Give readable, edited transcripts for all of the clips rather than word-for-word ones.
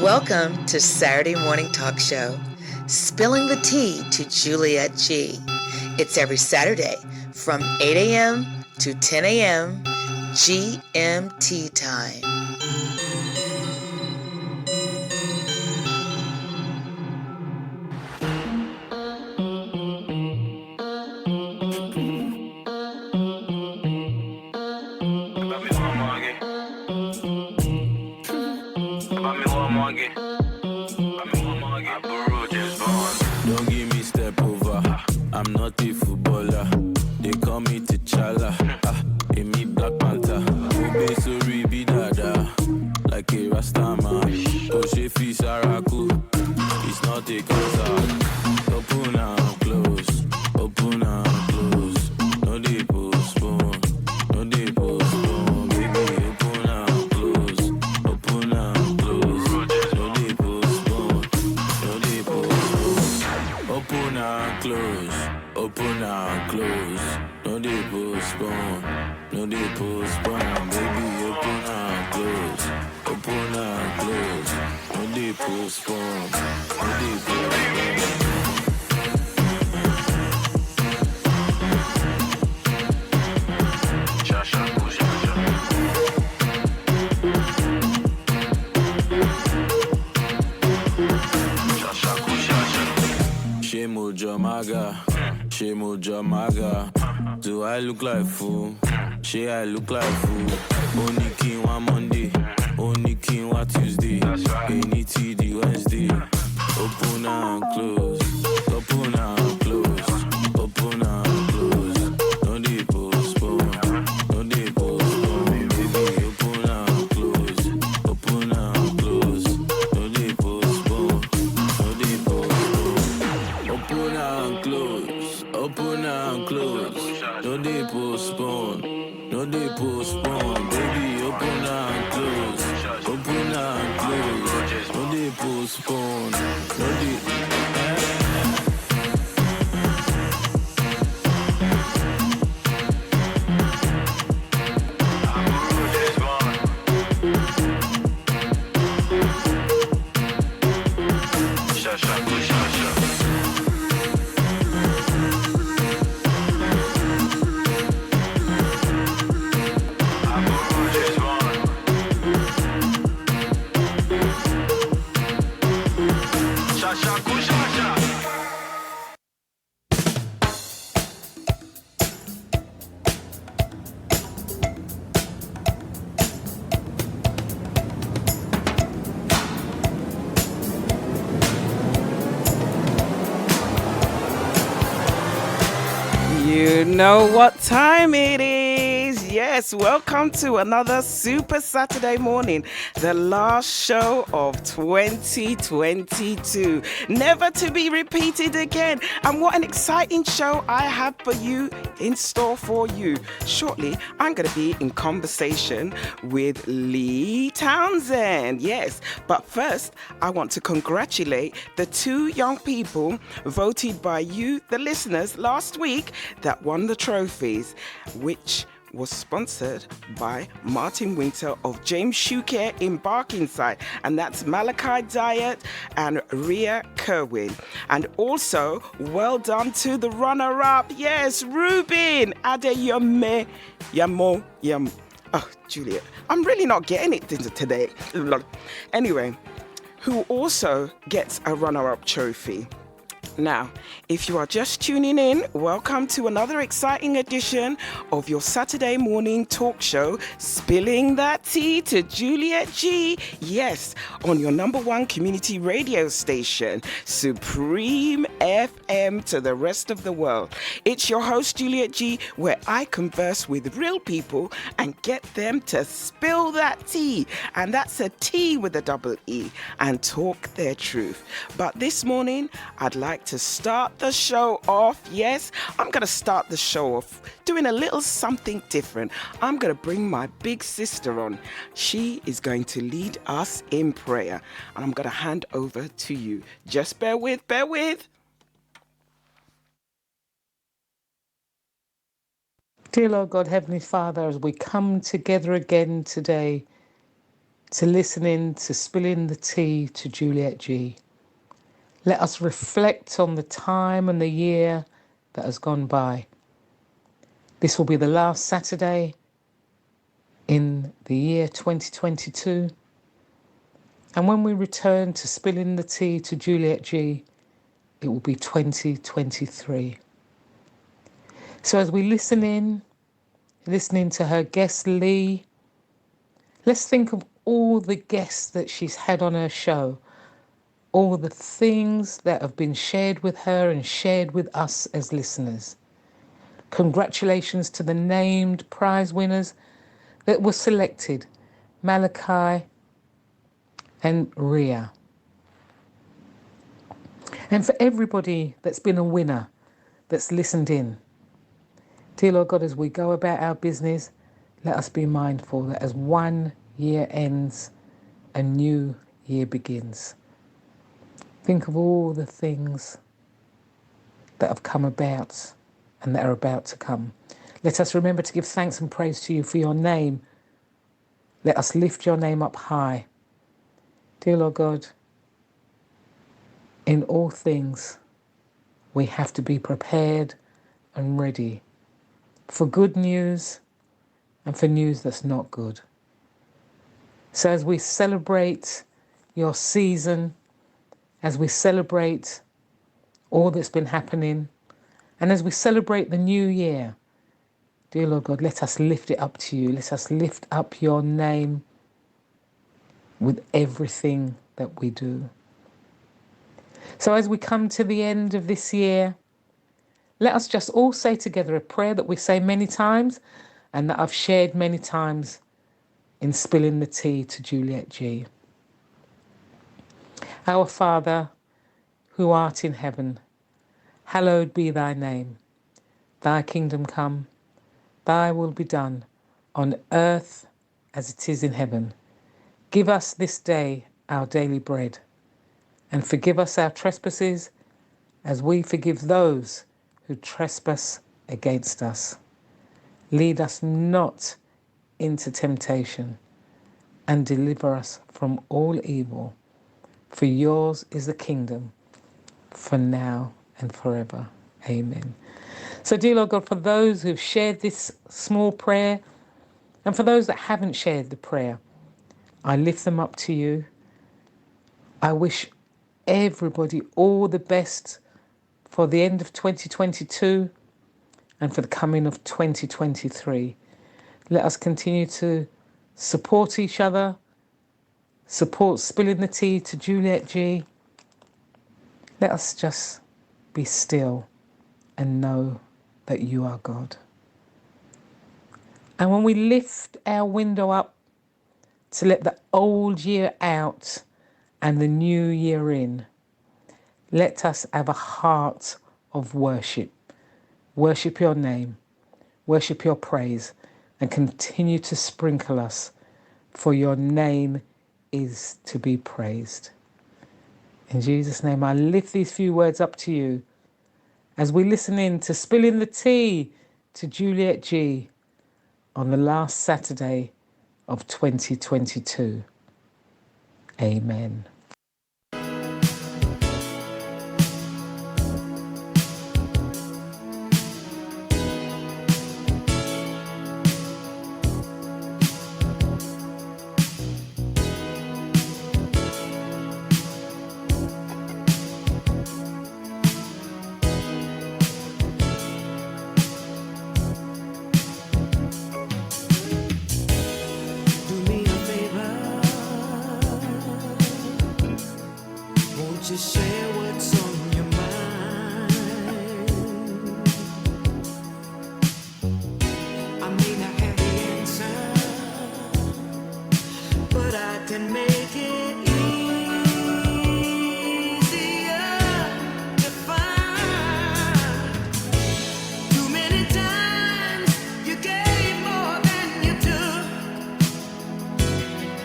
Welcome to Saturday Morning Talk Show, Spilling the Tea to Juliet G. It's every Saturday from 8 a.m. to 10 a.m. GMT time. Don't give me step over. I'm not a footballer. They call me T'Challa. Me Black Panther. Ube sorry be dada. Like a Rasta man. Oshefi Saraku. It's not a concert. Open and close. Open and close. No dey postpone. No dey postpone. Baby, open and close. Open and close. No dey postpone. No dey postpone. Open and close. Open and close. No dey postpone. No dey postpone. Baby, open and close. Open and close. No dey postpone. No dey postpone. Shemo Jamaga, Shemo Jamaga. Do I look like fool? She I look like fool. Only king one Monday, only king one Tuesday. Any TD Wednesday. Open and close, open and close, open and close. No dey postpone, no dey postpone. Baby, open and close, open and close. No dey postpone, no dey postpone. Open and close, open and close. No dey postpone, no dey postpone. Baby, open and close, open and close. No dey postpone, no dey. You know what time it is. Yes, welcome to another Super Saturday morning, the last show of 2022. Never to be repeated again. And what an exciting show I have for you in store for you. Shortly, I'm going to be in conversation with Lee Townsend. Yes, but first, I want to congratulate the two young people voted by you, the listeners, last week that won the trophies, which was sponsored by Martin Winter of James Shucare in Barkingside, and that's Malachi Diet and Ria Kerwin. And also, well done to the runner-up, yes, Ruben Adeyemi Yamo. Oh, Juliet, I'm really not getting it today. Anyway, who also gets a runner-up trophy. Now, if you are just tuning in, welcome to another exciting edition of your Saturday morning talk show, Spilling That Tea to Juliet G. Yes, on your number one community radio station, Supreme FM to the rest of the world. It's your host, Juliet G, where I converse with real people and get them to spill that tea. And that's a T with a double E, and talk their truth. But this morning, I'd like to start the show off. Yes, I'm going to start the show off doing a little something different. I'm going to bring my big sister on. She is going to lead us in prayer, and I'm going to hand over to you. Just bear with. Dear Lord God, Heavenly Father, as we come together again today to listening to Spilling the Tea to Juliet G. Let us reflect on the time and the year that has gone by. This will be the last Saturday in the year 2022. And when we return to Spilling the Tea to Juliet G, it will be 2023. So as we listening to her guest Lee, let's think of all the guests that she's had on her show, all the things that have been shared with her and shared with us as listeners. Congratulations to the named prize winners that were selected, Malachi and Ria. And for everybody that's been a winner, that's listened in, dear Lord God, as we go about our business, let us be mindful that as one year ends, a new year begins. Think of all the things that have come about and that are about to come. Let us remember to give thanks and praise to you for your name. Let us lift your name up high. Dear Lord God, in all things, we have to be prepared and ready for good news and for news that's not good. So as we celebrate your season, as we celebrate all that's been happening, and as we celebrate the new year, dear Lord God, let us lift it up to you. Let us lift up your name with everything that we do. So as we come to the end of this year, let us just all say together a prayer that we say many times and that I've shared many times in Spilling the Tea to Juliet G. Our Father, who art in heaven, hallowed be thy name. Thy kingdom come, thy will be done, on earth as it is in heaven. Give us this day our daily bread, and forgive us our trespasses, as we forgive those who trespass against us. Lead us not into temptation, and deliver us from all evil. For yours is the kingdom, for now and forever. Amen. So, dear Lord God, for those who've shared this small prayer, and for those that haven't shared the prayer, I lift them up to you. I wish everybody all the best for the end of 2022 and for the coming of 2023. Let us continue to support each other, support Spilling the Tea to Juliet G. Let us just be still and know that you are God. And when we lift our window up to let the old year out and the new year in, let us have a heart of worship. Worship your name, worship your praise, and continue to sprinkle us, for your name is to be praised. In Jesus' name, I lift these few words up to you as we listen in to Spilling the Tea to Juliet G on the last Saturday of 2022. Amen. Do me a favor, won't you share what's on your mind? I may not have the answer, but I can make it easier to find. Too many times you gave more than you took.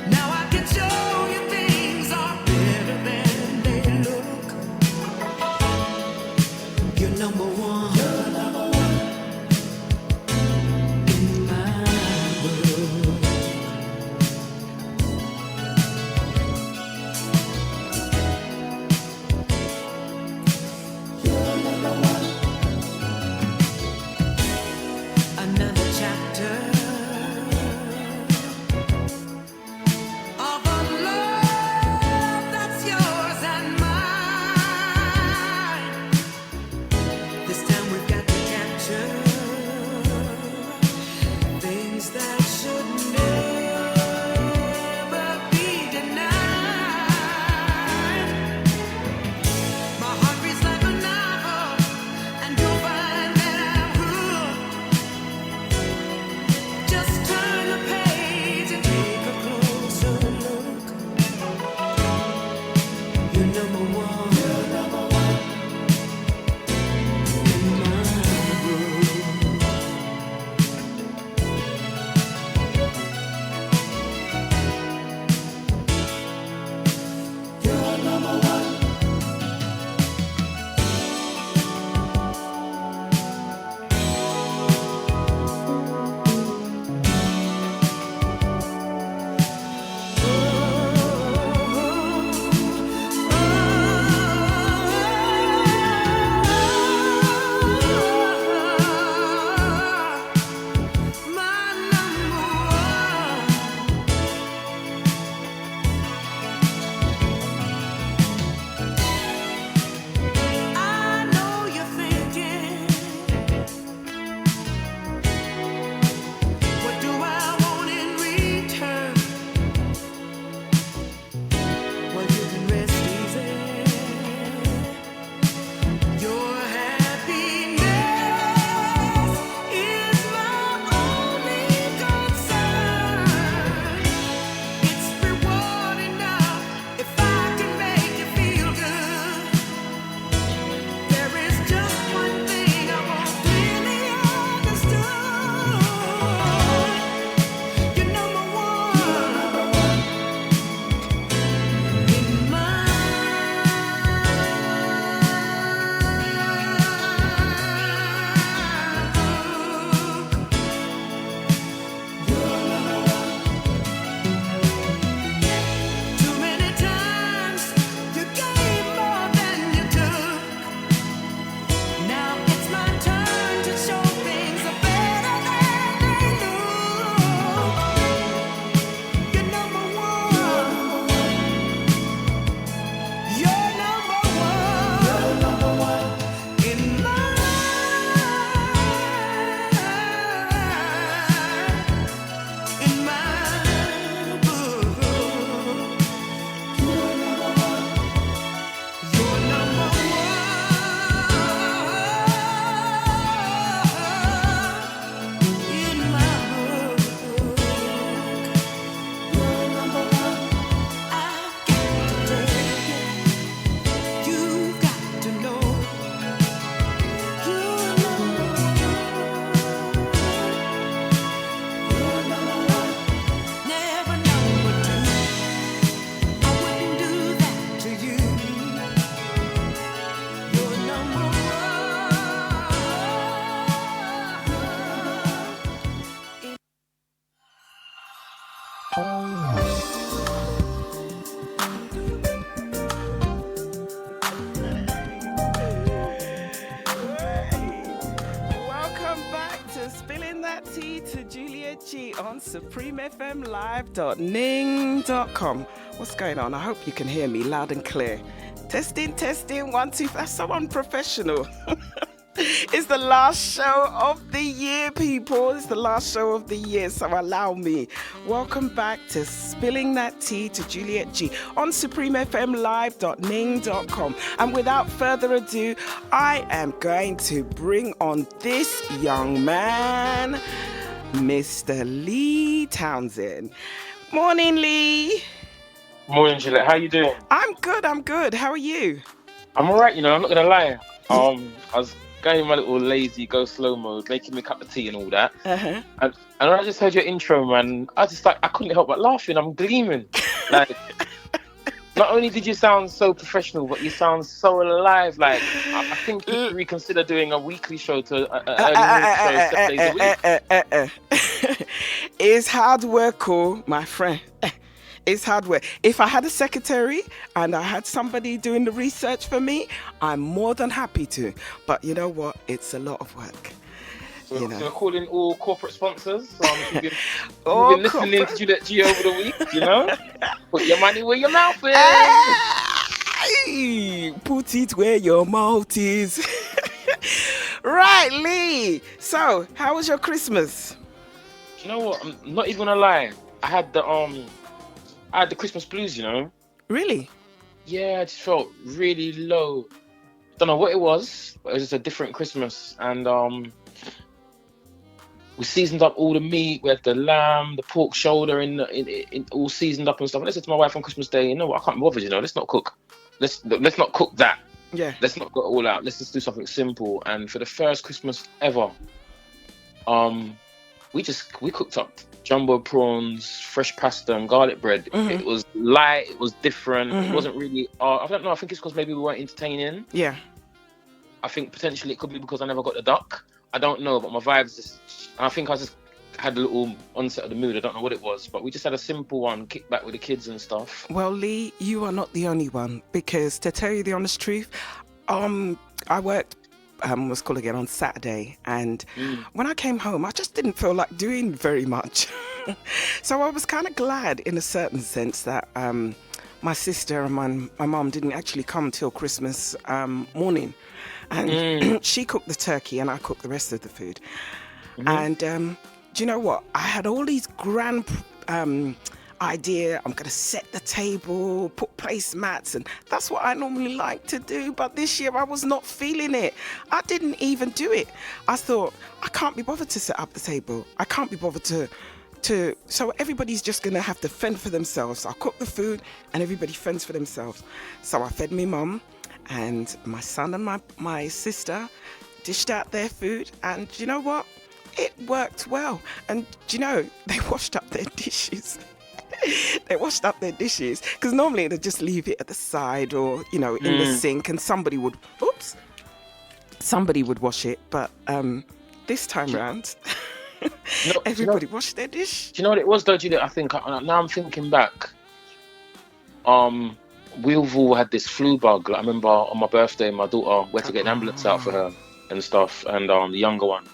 Now I can show you things are better than they look. You're number one. You're number one in my world. Juliet G on supremefmlive.ning.com. What's going on? I hope you can hear me loud and clear. Testing, 1, 2. That's so unprofessional. It's the last show of the year, people. It's the last show of the year, so allow me. Welcome back to Spilling That Tea to Juliet G on supremefmlive.ning.com. And without further ado, I am going to bring on this young man, Mr. Lee Townsend. Morning, Lee. Morning, Juliet. How you doing? I'm good. How are you? I'm alright, I'm not gonna lie. I was going in my little lazy go slow mode, making me a cup of tea and all that. Uh-huh. And I just heard your intro, man. I couldn't help but laughing. I'm gleaming. Like, not only did you sound so professional, but you sound so alive. Like, I think you should reconsider doing a weekly show to an early morning show 7 days a week. It's hard work, my friend. It's hard work. If I had a secretary and I had somebody doing the research for me, I'm more than happy to. But you know what? It's a lot of work. So we're calling all corporate sponsors. You've been listening to Juliet G over the week, Put your money where your mouth is. Put it where your mouth is. Right, Lee. So, how was your Christmas? You know what? I'm not even gonna lie. I had the Christmas blues, Really? Yeah, I just felt really low. Don't know what it was, but it was just a different Christmas. And we seasoned up all the meat. We had the lamb, the pork shoulder, in all seasoned up and stuff. And I said to my wife on Christmas Day, I can't be bothered. Let's not cook. Let's not cook that. Yeah. Let's not go all out. Let's just do something simple. And for the first Christmas ever, we cooked up jumbo prawns, fresh pasta and garlic bread. Mm-hmm. It was light, it was different. Mm-hmm. It wasn't really, I don't know, I think it's because maybe we weren't entertaining. Yeah. I think potentially it could be because I never got the duck. I don't know, but my vibes I think I just had a little onset of the mood. I don't know what it was, but we just had a simple one, kick back with the kids and stuff. Well, Lee, you are not the only one, because to tell you the honest truth, I worked what's called again on Saturday, and when I came home I just didn't feel like doing very much. So I was kind of glad in a certain sense that my sister and my mum didn't actually come till Christmas morning, and she cooked the turkey and I cooked the rest of the food. And do you know what, I had all these grand idea. I'm gonna set the table, put placemats, and that's what I normally like to do, but this year I was not feeling it. I didn't even do it. I thought, I can't be bothered to set up the table. I can't be bothered to so everybody's just gonna have to fend for themselves. I'll cook the food and everybody fends for themselves. So I fed me mum, and my son and my sister dished out their food, and you know what, it worked well. And they washed up their dishes. They washed up their dishes, because normally they'd just leave it at the side or in the sink, and somebody would wash it. But this time round, everybody washed their dish. Do you know what it was though, Juliet? I think now I'm thinking back. We've all had this flu bug. Like, I remember on my birthday, my daughter went to get an ambulance out for her and stuff, and the younger one.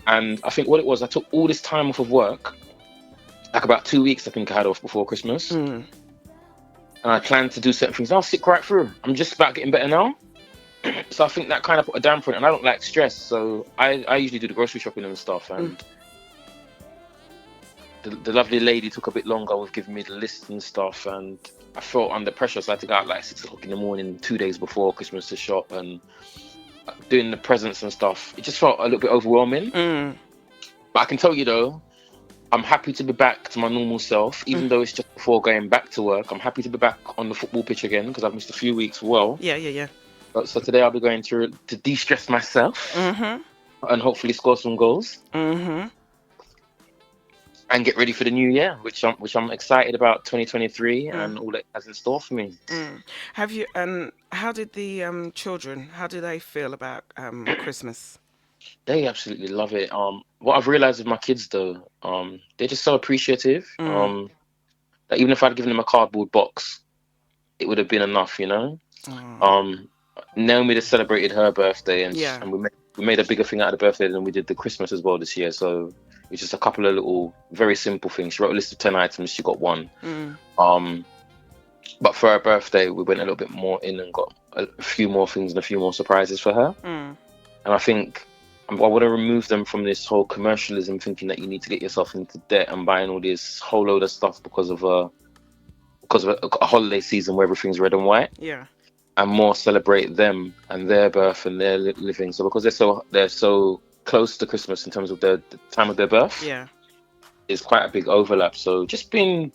And I think what it was, I took all this time off of work. Like about 2 weeks, I think I had off before Christmas. And I planned to do certain things. I'll stick right through. I'm just about getting better now. So I think that kind of put a damper on it. And I don't like stress. So I usually do the grocery shopping and stuff. And the lovely lady took a bit longer with giving me the list and stuff. And I felt under pressure. So I had to go out like 6 o'clock in the morning, 2 days before Christmas to shop and doing the presents and stuff. It just felt a little bit overwhelming. But I can tell you though, I'm happy to be back to my normal self, even though it's just before going back to work. I'm happy to be back on the football pitch again, because I've missed a few weeks. Well, Yeah. So today I'll be going to de-stress myself and hopefully score some goals and get ready for the new year, which I'm excited about. 2023 and all that has in store for me. Have you? And how did the children? How do they feel about Christmas? They absolutely love it. What I've realized with my kids though, they're just so appreciative. That even if I'd given them a cardboard box, it would have been enough, Naomi just celebrated her birthday, and we made a bigger thing out of the birthday than we did the Christmas as well this year. So It's just a couple of little, very simple things. She wrote a list of 10 items. She got one. Mm. But for her birthday, we went a little bit more in and got a few more things and a few more surprises for her. Mm. And I think I want to remove them from this whole commercialism, thinking that you need to get yourself into debt and buying all this whole load of stuff because of a holiday season where everything's red and white. Yeah. And more celebrate them and their birth and their living. So because they're so close to Christmas in terms of the time of their birth. Yeah. It's quite a big overlap. So just being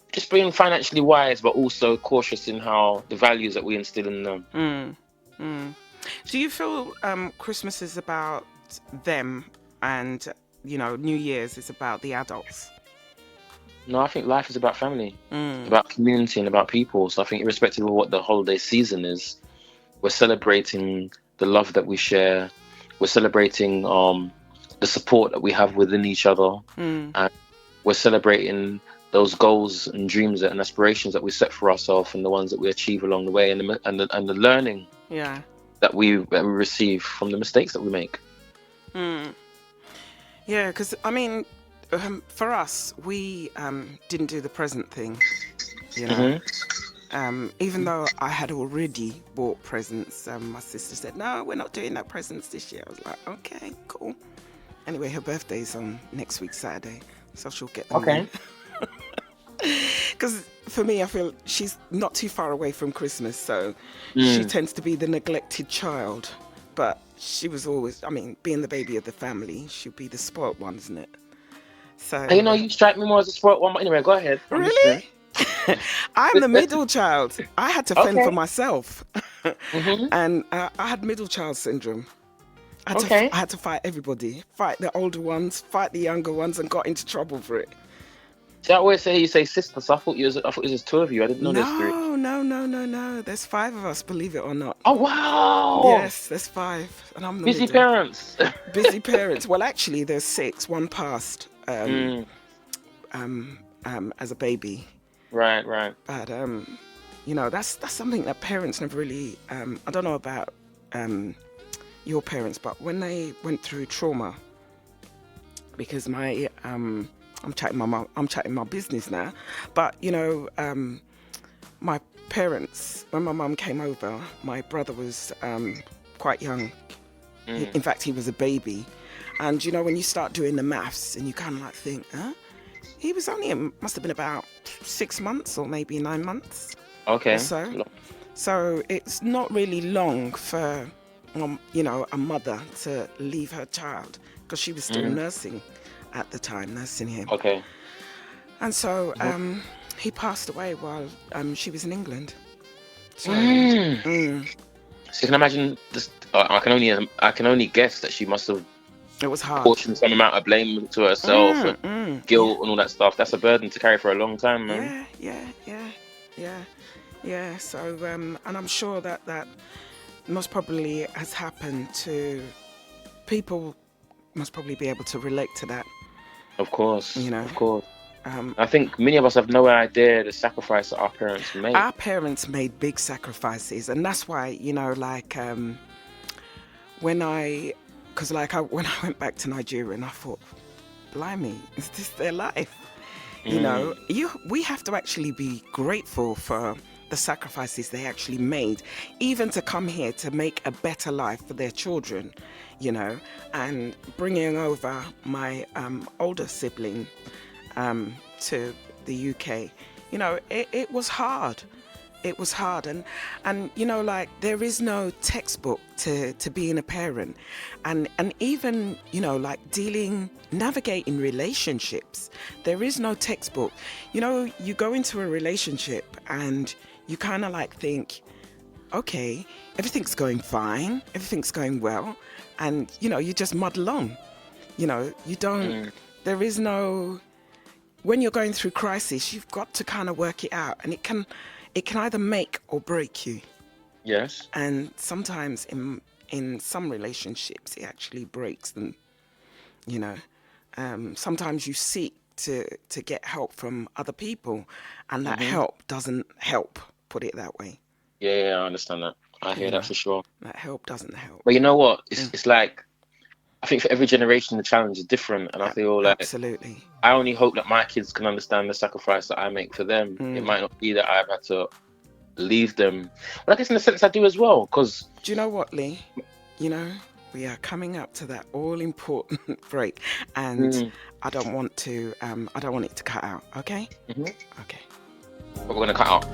financially wise, but also cautious in how the values that we instill in them. Mm. Mm. Do you feel Christmas is about them and, New Year's is about the adults? No, I think life is about family, about community and about people. So I think irrespective of what the holiday season is, we're celebrating the love that we share. We're celebrating the support that we have within each other. And we're celebrating those goals and dreams and aspirations that we set for ourselves and the ones that we achieve along the way and the learning that we receive from the mistakes that we make. Yeah, because, for us, we didn't do the present thing, even though I had already bought presents. My sister said, no, we're not doing that presents this year. I was like, okay, cool. Anyway, her birthday's on next week, Saturday, so she'll get them. Okay. Because for me, I feel she's not too far away from Christmas, so she tends to be the neglected child. But she was always, being the baby of the family, she'll be the spoilt one, isn't it? So you strike me more as a spoilt one. But anyway, go ahead. Really? I'm the middle child. I had to fend for myself, and I had middle child syndrome. I had to fight everybody, fight the older ones, fight the younger ones, and got into trouble for it. See, I always say you say sister, so I thought it was just two of you. I didn't know there's three. No. There's 5 of us, believe it or not. Oh wow! Yes, there's 5, and I'm the busy middle. parents. Busy parents. Well, actually, there's 6. One passed as a baby. Right. But that's something that parents never really. I don't know about your parents, but when they went through trauma, because my I'm chatting my business now, but my parents, when my mum came over, my brother was quite young. In fact, he was a baby, and when you start doing the maths and you kind of like think, he was must have been about 6 months or maybe 9 months. Okay. So it's not really long for a mother to leave her child, because she was still nursing at the time, nursing him. Okay. And so he passed away while she was in England. So, so you can imagine this. I can only guess that she must have. It was hard. Portioned some amount of blame to herself and guilt and all that stuff. That's a burden to carry for a long time, man. Yeah. So and I'm sure that most probably has happened to people. Must probably be able to relate to that. Of course. Of course. I think many of us have no idea the sacrifice that our parents made. Our parents made big sacrifices, and that's why, when I went back to Nigeria, and I thought, blimey, is this their life? We have to actually be grateful for the sacrifices they actually made, even to come here to make a better life for their children, and bringing over my older sibling to the UK. It was hard. It was hard, and there is no textbook to being a parent, and even navigating relationships. There is no textbook. You go into a relationship and you kind of think, okay, everything's going fine, everything's going well, and you just muddle on. You don't. There is no. When you're going through crisis, you've got to kind of work it out, and it can either make or break you. Yes. And sometimes in some relationships, it actually breaks them. Sometimes you seek to get help from other people, and that help doesn't help. Put it that way. Yeah, I understand that. I hear that for sure. That help doesn't help. But you know what? It's like I think for every generation the challenge is different, and I feel like Absolutely. I only hope that my kids can understand the sacrifice that I make for them. It Mm. might not be that I've had to leave them, but I guess in a sense I do as well, because Do you know what, Lee? You know, we are coming up to that all important break, and I don't want to. I don't want it to cut out. Okay. Okay. we're gonna cut out.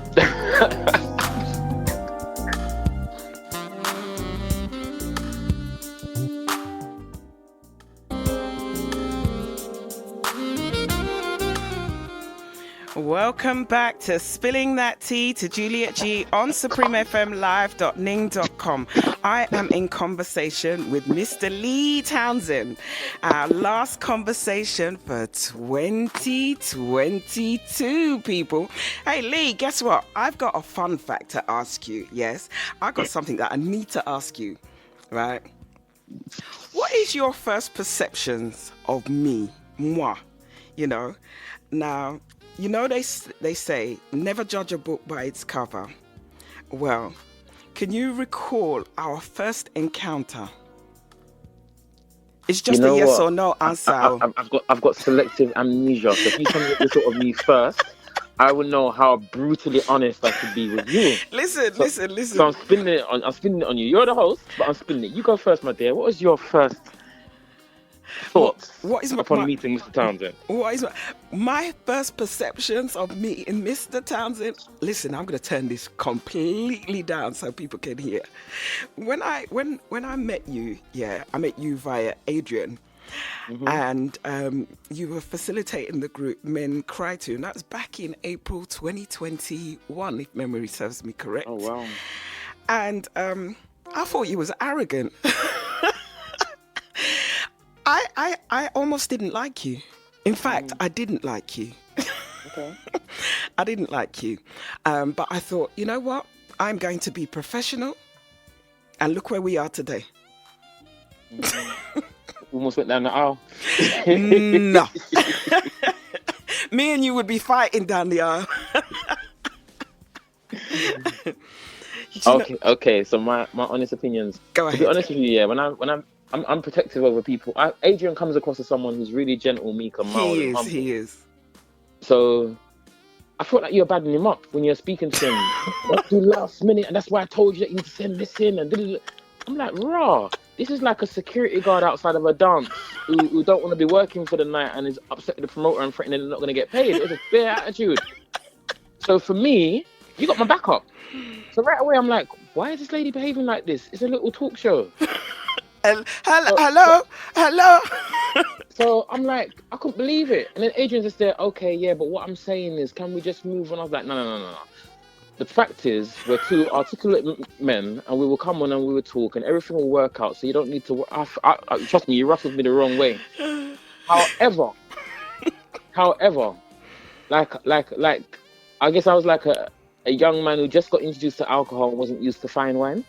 Welcome back to Spilling That Tea to Juliet G on supremefmlive.ning.com. I am in conversation with Mr. Lee Townsend. Our last conversation for 2022, people. Hey, Lee, guess what? I've got a fun fact to ask you. Yes, I've got something that I need to ask you, right? What is your first perceptions of me, moi? You know, now, you know, they say never judge a book by its cover. Well, can you recall our first encounter? It's just a yes or no answer. I've got selective amnesia. So if you tell me this sort of me first, I will know how brutally honest I should be with you. Listen. So I'm spinning it on you. You're the host, but I'm spinning it. You go first, my dear. What was your first thoughts upon meeting Mr. Townsend? What is my first perceptions of me in Mr. Townsend? Listen, I'm going to turn this completely down so people can hear. When I met you, I met you via Adrian. And you were facilitating the group Men Cry To, and that was back in April 2021, if memory serves me correct. Oh, wow. And I thought you was arrogant. I almost didn't like you. In fact, I didn't like you. Okay. I didn't like you. But I thought, you know what? I'm going to be professional. And look where we are today. Almost went down the aisle. No. Me and you would be fighting down the aisle. Okay. So my honest opinions. Go ahead. To be honest with you, when I'm protective over people. Adrian comes across as someone who's really gentle, meek, and mild. He is. So I felt like you're badding him up when you're speaking to him. Let's do last minute, and that's why I told you that you need to send this in. And I'm like, raw. This is like a security guard outside of a dance who don't want to be working for the night and is upset with the promoter and threatening they're not going to get paid. It's a fair attitude. So for me, you got my back up. So right away, I'm like, why is this lady behaving like this? It's a little talk show. Hello. So I'm like, I couldn't believe it. And then Adrian's just there, okay, yeah, but what I'm saying is, can we just move on? I was like, no. The fact is, we're two articulate men, and we will come on and we will talk, and everything will work out. So you don't need to. Trust me, you ruffled me the wrong way. However, like, I guess I was like a young man who just got introduced to alcohol and wasn't used to fine wine.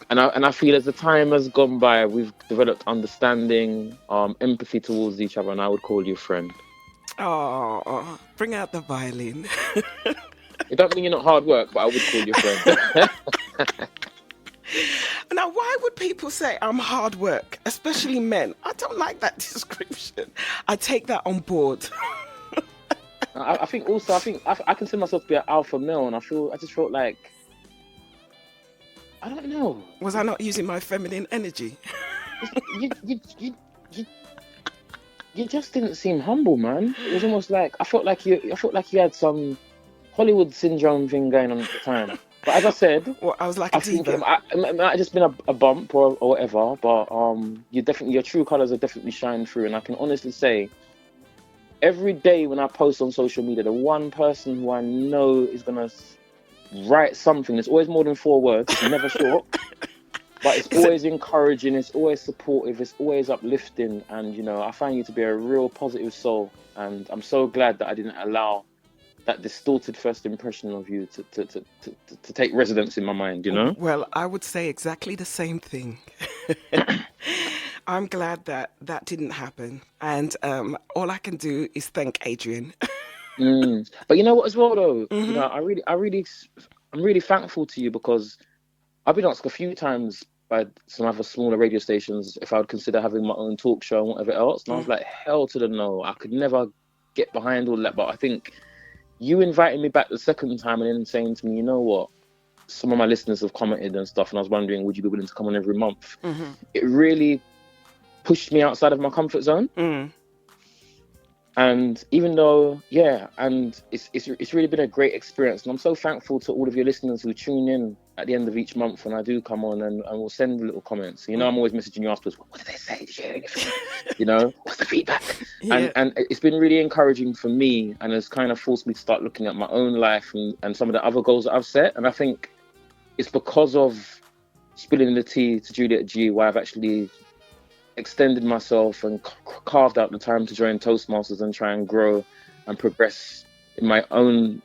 And I feel as the time has gone by, we've developed understanding, empathy towards each other, and I would call you friend. Oh, bring out the violin. It don't mean you're not hard work, but I would call you friend. Now, why would people say I'm hard work, especially men? I don't like that description. I take that on board. I think I consider myself to be an alpha male, and I just felt like, I don't know. Was I not using my feminine energy? You just didn't seem humble, man. It was almost like I felt like you had some Hollywood syndrome thing going on at the time. But as I said, well, I was like a diva. It might have just been a bump or whatever. But your true colours are definitely shining through, and I can honestly say, every day when I post on social media, the one person who I know is gonna write something, it's always more than 4 words. It's never short. But it's always encouraging, it's always supportive, it's always uplifting, and I find you to be a real positive soul, and I'm so glad that I didn't allow that distorted first impression of you to take residence in my mind, Well, I would say exactly the same thing. I'm glad that didn't happen, and all I can do is thank Adrian. But you know what as well though, Mm-hmm. I'm really thankful to you, because I've been asked a few times by some other smaller radio stations if I would consider having my own talk show and whatever else. And I was like, hell to the no. I could never get behind all that. But I think you inviting me back the second time and then saying to me, you know what? Some of my listeners have commented and stuff, and I was wondering, would you be willing to come on every month? It really pushed me outside of my comfort zone. And even though, and it's really been a great experience. And I'm so thankful to all of your listeners who tune in at the end of each month when I do come on and will send little comments. You know, I'm always messaging you afterwards. What did they say? Did you hear anything? You know, what's the feedback? And it's been really encouraging for me, and has kind of forced me to start looking at my own life and some of the other goals that I've set. And I think it's because of spilling the tea to Juliet G why I've actually extended myself and carved out the time to join Toastmasters and try and grow and progress in my own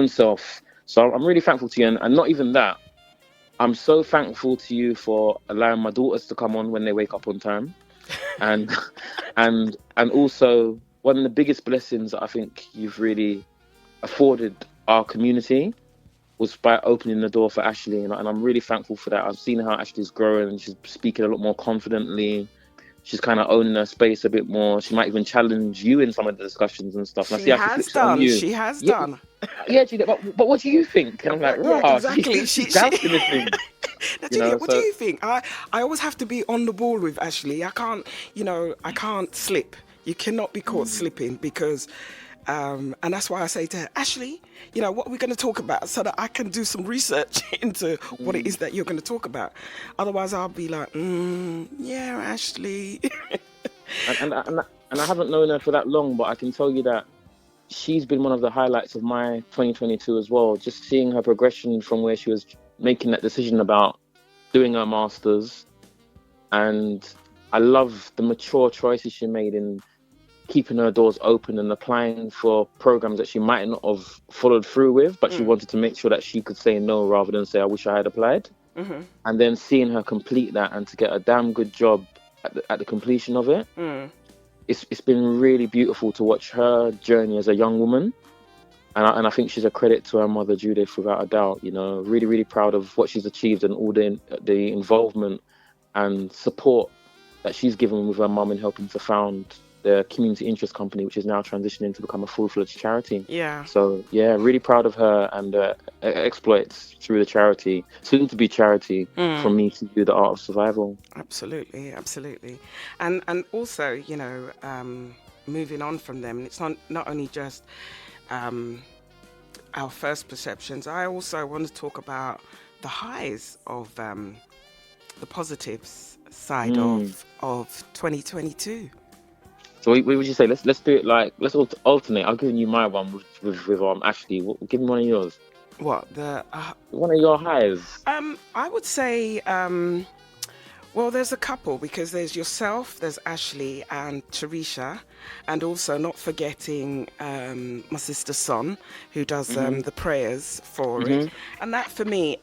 self. So I'm really thankful to you, and not even that, I'm so thankful to you for allowing my daughters to come on when they wake up on time, and also one of the biggest blessings that I think you've really afforded our community was by opening the door for Ashley, and I'm really thankful for that. I've seen how Ashley's growing, and she's speaking a lot more confidently. She's kind of owning her space a bit more. She might even challenge you in some of the discussions and stuff. And She has done. She has done. Yeah, Juliet, but what do you think? And I'm like, yeah, exactly. She's doubting this thing. Now, Juliet, what do you think? I always have to be on the ball with Ashley. I can't slip. You cannot be caught slipping because... and that's why I say to her, Ashley, what are we going to talk about, so that I can do some research into what it is that you're going to talk about. Otherwise, I'll be like, yeah, Ashley. and I haven't known her for that long, but I can tell you that she's been one of the highlights of my 2022 as well. Just seeing her progression from where she was making that decision about doing her masters, and I love the mature choices she made in keeping her doors open and applying for programs that she might not have followed through with, but she wanted to make sure that she could say no rather than say, I wish I had applied. And then seeing her complete that and to get a damn good job at the completion of it, it's been really beautiful to watch her journey as a young woman. And I think she's a credit to her mother, Judith, without a doubt. Really, really proud of what she's achieved and all the involvement and support that she's given with her mum in helping to found the community interest company, which is now transitioning to become a full-fledged charity. Yeah. So yeah, really proud of her and exploits through the charity, soon to be charity, from me to you, the art of survival. Absolutely. And also, moving on from them, it's not only just our first perceptions. I also want to talk about the highs of the positives side of 2022. So what would you say? Let's do it let's alternate. I'll give you my one with Ashley. Give me one of yours. What one of your highs? I would say well, there's a couple, because there's yourself, there's Ashley and Teresa, and also not forgetting my sister Son, who does the prayers for it. And that for me,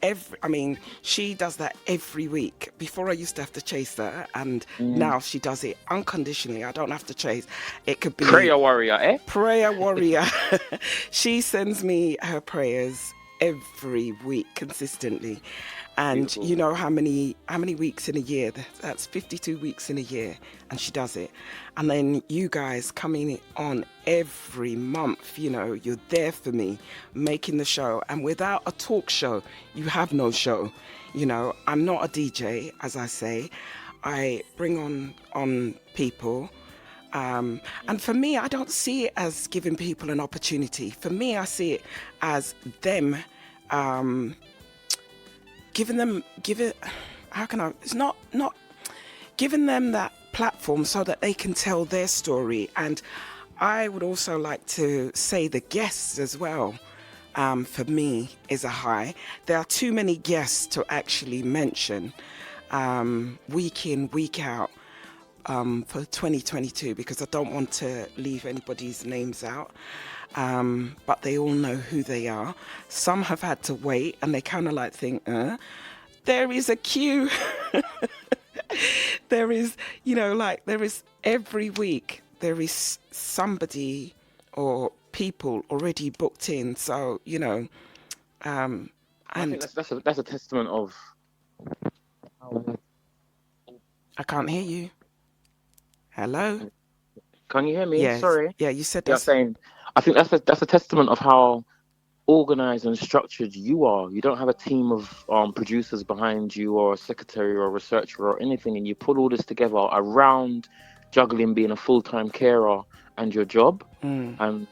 she does that every week. Before I used to have to chase her, and now she does it unconditionally. I don't have to chase. It could be prayer warrior, eh? Prayer warrior. She sends me her prayers every week consistently. And beautiful. You know how many weeks in a year? That's 52 weeks in a year, and she does it. And then you guys coming on every month, you're there for me, making the show. And without a talk show, you have no show. I'm not a DJ, as I say. I bring on people. And for me, I don't see it as giving people an opportunity. For me, I see it as them... it's not giving them that platform so that they can tell their story. And I would also like to say the guests as well, for me, is a high. There are too many guests to actually mention week in, week out for 2022, because I don't want to leave anybody's names out. But they all know who they are. Some have had to wait, and they kind of think, there is a queue. There is, there is every week, there is somebody or people already booked in. So, I think that's a testament of I can't hear you. Hello? Can you hear me? Yes. Sorry. Yeah, you said Yeah, that's. saying. I think that's a testament of how organized and structured you are. You don't have a team of producers behind you or a secretary or a researcher or anything, and you put all this together around juggling being a full-time carer and your job. Mm, And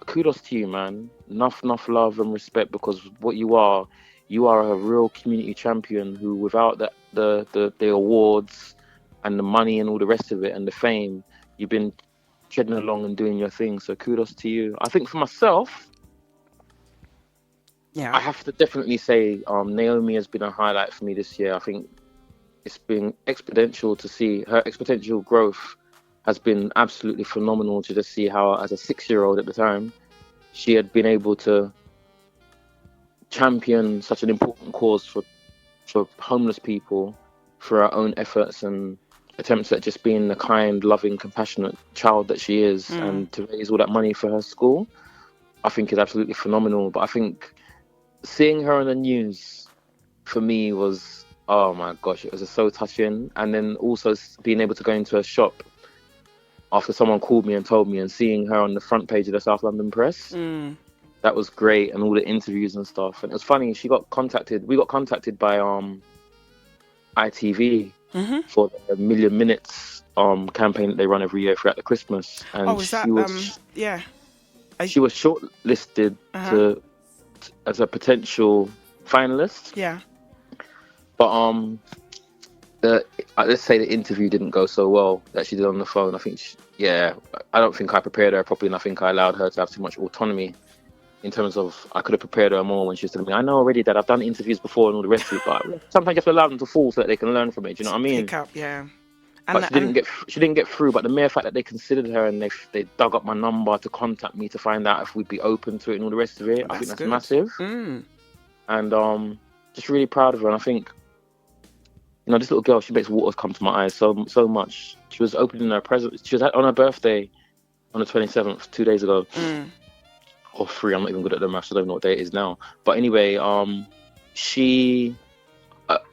kudos to you, man. Enough love and respect, because what you are a real community champion who, without the awards and the money and all the rest of it and the fame, you've been treading along and doing your thing. So kudos to you. I think for myself, I yeah. have to definitely say, Naomi has been a highlight for me this year. I think it's been exponential to see her exponential growth has been absolutely phenomenal to just see how, as a 6-year-old at the time, she had been able to champion such an important cause for homeless people, for her own efforts and attempts at just being the kind, loving, compassionate child that she is, Mm. and to raise all that money for her school, I think is absolutely phenomenal. But I think seeing her on the news for me was, oh my gosh, it was just so touching. And then also being able to go into a shop after someone called me and told me, and seeing her on the front page of the South London Press, Mm. that was great, and all the interviews and stuff. And it was funny, we got contacted by ITV Mm-hmm. for the Million Minutes campaign that they run every year throughout the Christmas, and Oh, is that yeah. she was shortlisted Uh-huh. to as a potential finalist. Yeah. But let's say the interview didn't go so well that she did on the phone. I think I don't think I prepared her properly, and I think I allowed her to have too much autonomy, in terms of, I could have prepared her more when she was telling me, I know already that I've done interviews before and all the rest of it, but sometimes you have to allow them to fall so that they can learn from it. Do you know what I mean? Pick up, yeah. But she didn't get through. But the mere fact that they considered her, and they dug up my number to contact me to find out if we'd be open to it and all the rest of it, I think that's good. massive. Mm. And just really proud of her. And I think, this little girl, she makes water come to my eyes so much. She was opening her present. She was on her birthday on the 27th, 2 days ago. Mm. Or 3. I'm not even good at the maths. I don't know what day it is now. But anyway, she,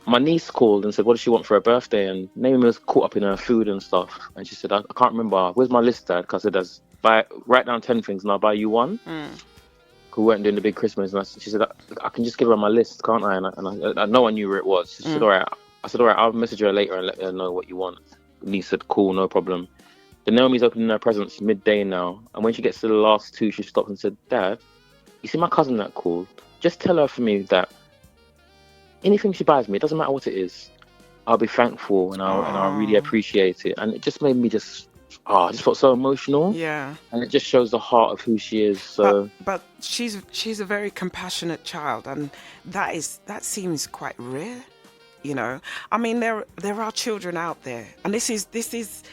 my niece called and said, "What does she want for her birthday?" And Naomi was caught up in her food and stuff. And she said, "I can't remember. Where's my list, Dad?" Because I said, write down 10 things and I'll buy you one." Mm. Who weren't doing the big Christmas, and she said, "I can just give her my list, can't I?" And I know I knew where it was. She said, "All right." I said, "All right, I'll message her later and let her know what you want." Niece said, "Cool, no problem." The Naomi's opening her presents midday now, and when she gets to the last 2, she stopped and said, "Dad, you see my cousin that called? Just tell her for me that anything she buys me, it doesn't matter what it is, I'll be thankful and I'll really appreciate it." And it just made me I just felt so emotional. Yeah. And it just shows the heart of who she is. So, but she's a very compassionate child, and that seems quite rare. I mean, there are children out there, and this is.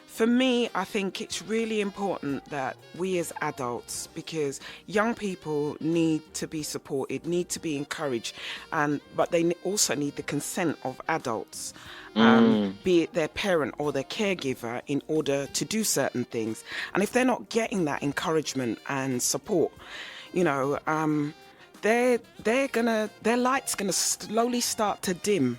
For me, I think it's really important that we as adults, because young people need to be supported, need to be encouraged, but they also need the consent of adults, be it their parent or their caregiver, in order to do certain things. And if they're not getting that encouragement and support, their light's gonna slowly start to dim,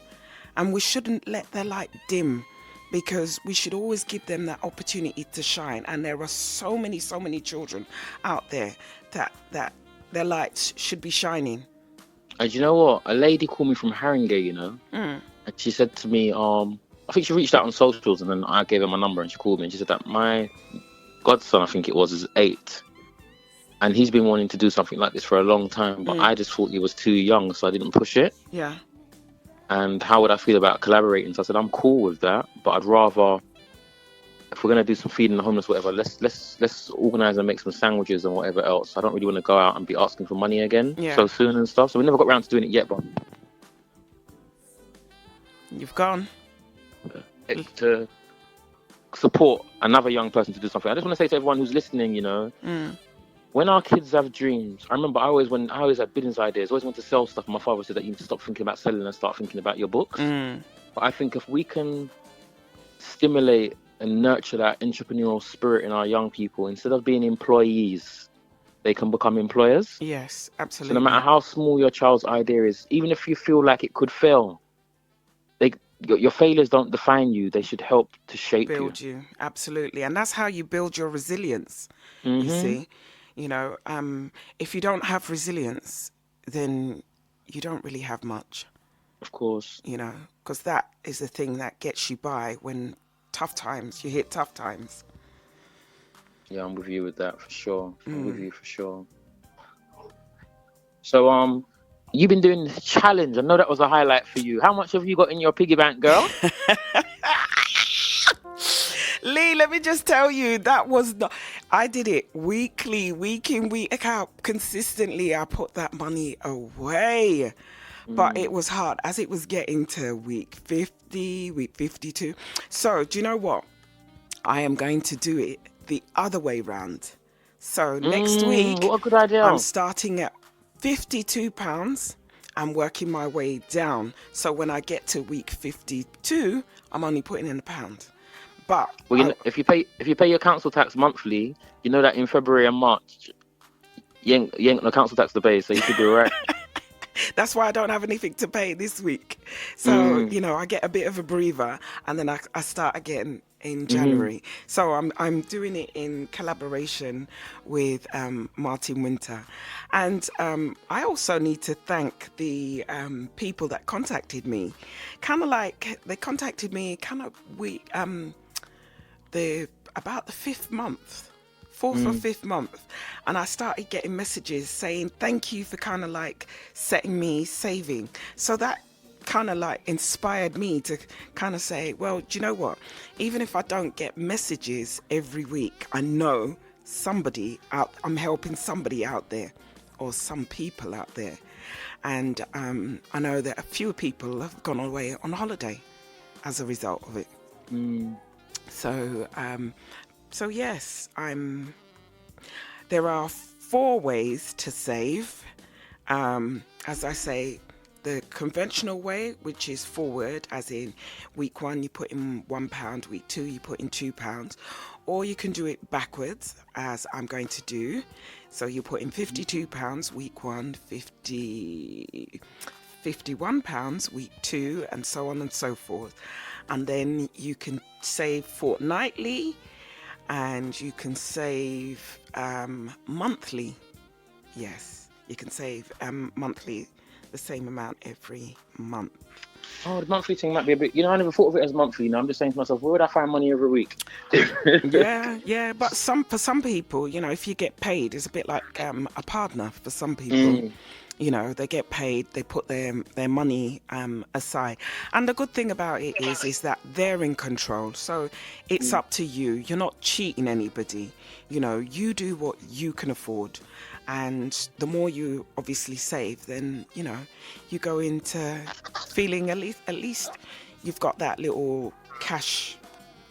and we shouldn't let their light dim, because we should always give them that opportunity to shine. And there are so many children out there that their lights should be shining. And you know what? A lady called me from Haringey, and she said to me, I think she reached out on socials, and then I gave her my number, and she called me, and she said that my godson, I think it was, is 8, and he's been wanting to do something like this for a long time, but I just thought he was too young, so I didn't push it. Yeah. And how would I feel about collaborating? So I said, I'm cool with that, but I'd rather, if we're gonna do some feeding the homeless, whatever, let's organise and make some sandwiches and whatever else. I don't really want to go out and be asking for money again so soon and stuff. So we never got around to doing it yet, but you've gone to support another young person to do something. I just want to say to everyone who's listening, when our kids have dreams, I remember I always had business ideas, always wanted to sell stuff. My father said that you need to stop thinking about selling and start thinking about your books. But I think if we can stimulate and nurture that entrepreneurial spirit in our young people, instead of being employees, they can become employers. Yes, absolutely. So no matter how small your child's idea is, even if you feel like it could fail, your failures don't define you. They should help to shape Build you. Absolutely. And that's how you build your resilience. You see, if you don't have resilience, then you don't really have much, Of course. because that is the thing that gets you by when you hit tough times. Yeah, I'm with you with that for sure. I'm with you for sure. So, you've been doing this challenge. I know that was a highlight for you. How much have you got in your piggy bank, girl? Lee, let me just tell you, that was not. I did it weekly, week in, week out, consistently. I put that money away. But it was hard as it was getting to week 50, week 52. So, do you know what? I am going to do it the other way round. So, next week, What a good idea. I'm starting at £52 and working my way down. So, when I get to week 52, I'm only putting in £1. But Well, if you pay your council tax monthly, you know that in February and March, you ain't got no council tax to pay, so you should be all right. that's why I don't have anything to pay this week. So, I get a bit of a breather, and then I start again in January. So I'm doing it in collaboration with Martin Winter. And I also need to thank the people that contacted me. They contacted me about the fifth month. Fourth or fifth month, and I started getting messages saying thank you for kind of like setting me saving. So that kind of like inspired me to kind of say, well, do you know what, even if I don't get messages every week, I know I'm helping somebody out there, or some people out there. And I know that a few people have gone away on holiday as a result of it. So yes, there are 4 ways to save. As I say, the conventional way, which is forward, as in week 1 you put in £1, week 2 you put in £2, or you can do it backwards, as I'm going to do. So you put in £52 week 1, £51 week 2, and so on and so forth. And then you can save fortnightly, and you can save monthly. Yes, you can save monthly, the same amount every month. Oh, the monthly thing might be a bit. I never thought of it as monthly. I'm just saying to myself, where would I find money every week? Yeah. But for some people, if you get paid, it's a bit like a partner. For some people, they get paid, they put their money aside. And the good thing about it is that they're in control. So it's up to you. You're not cheating anybody. You do what you can afford. And the more you obviously save, then, you go into feeling at least you've got that little cash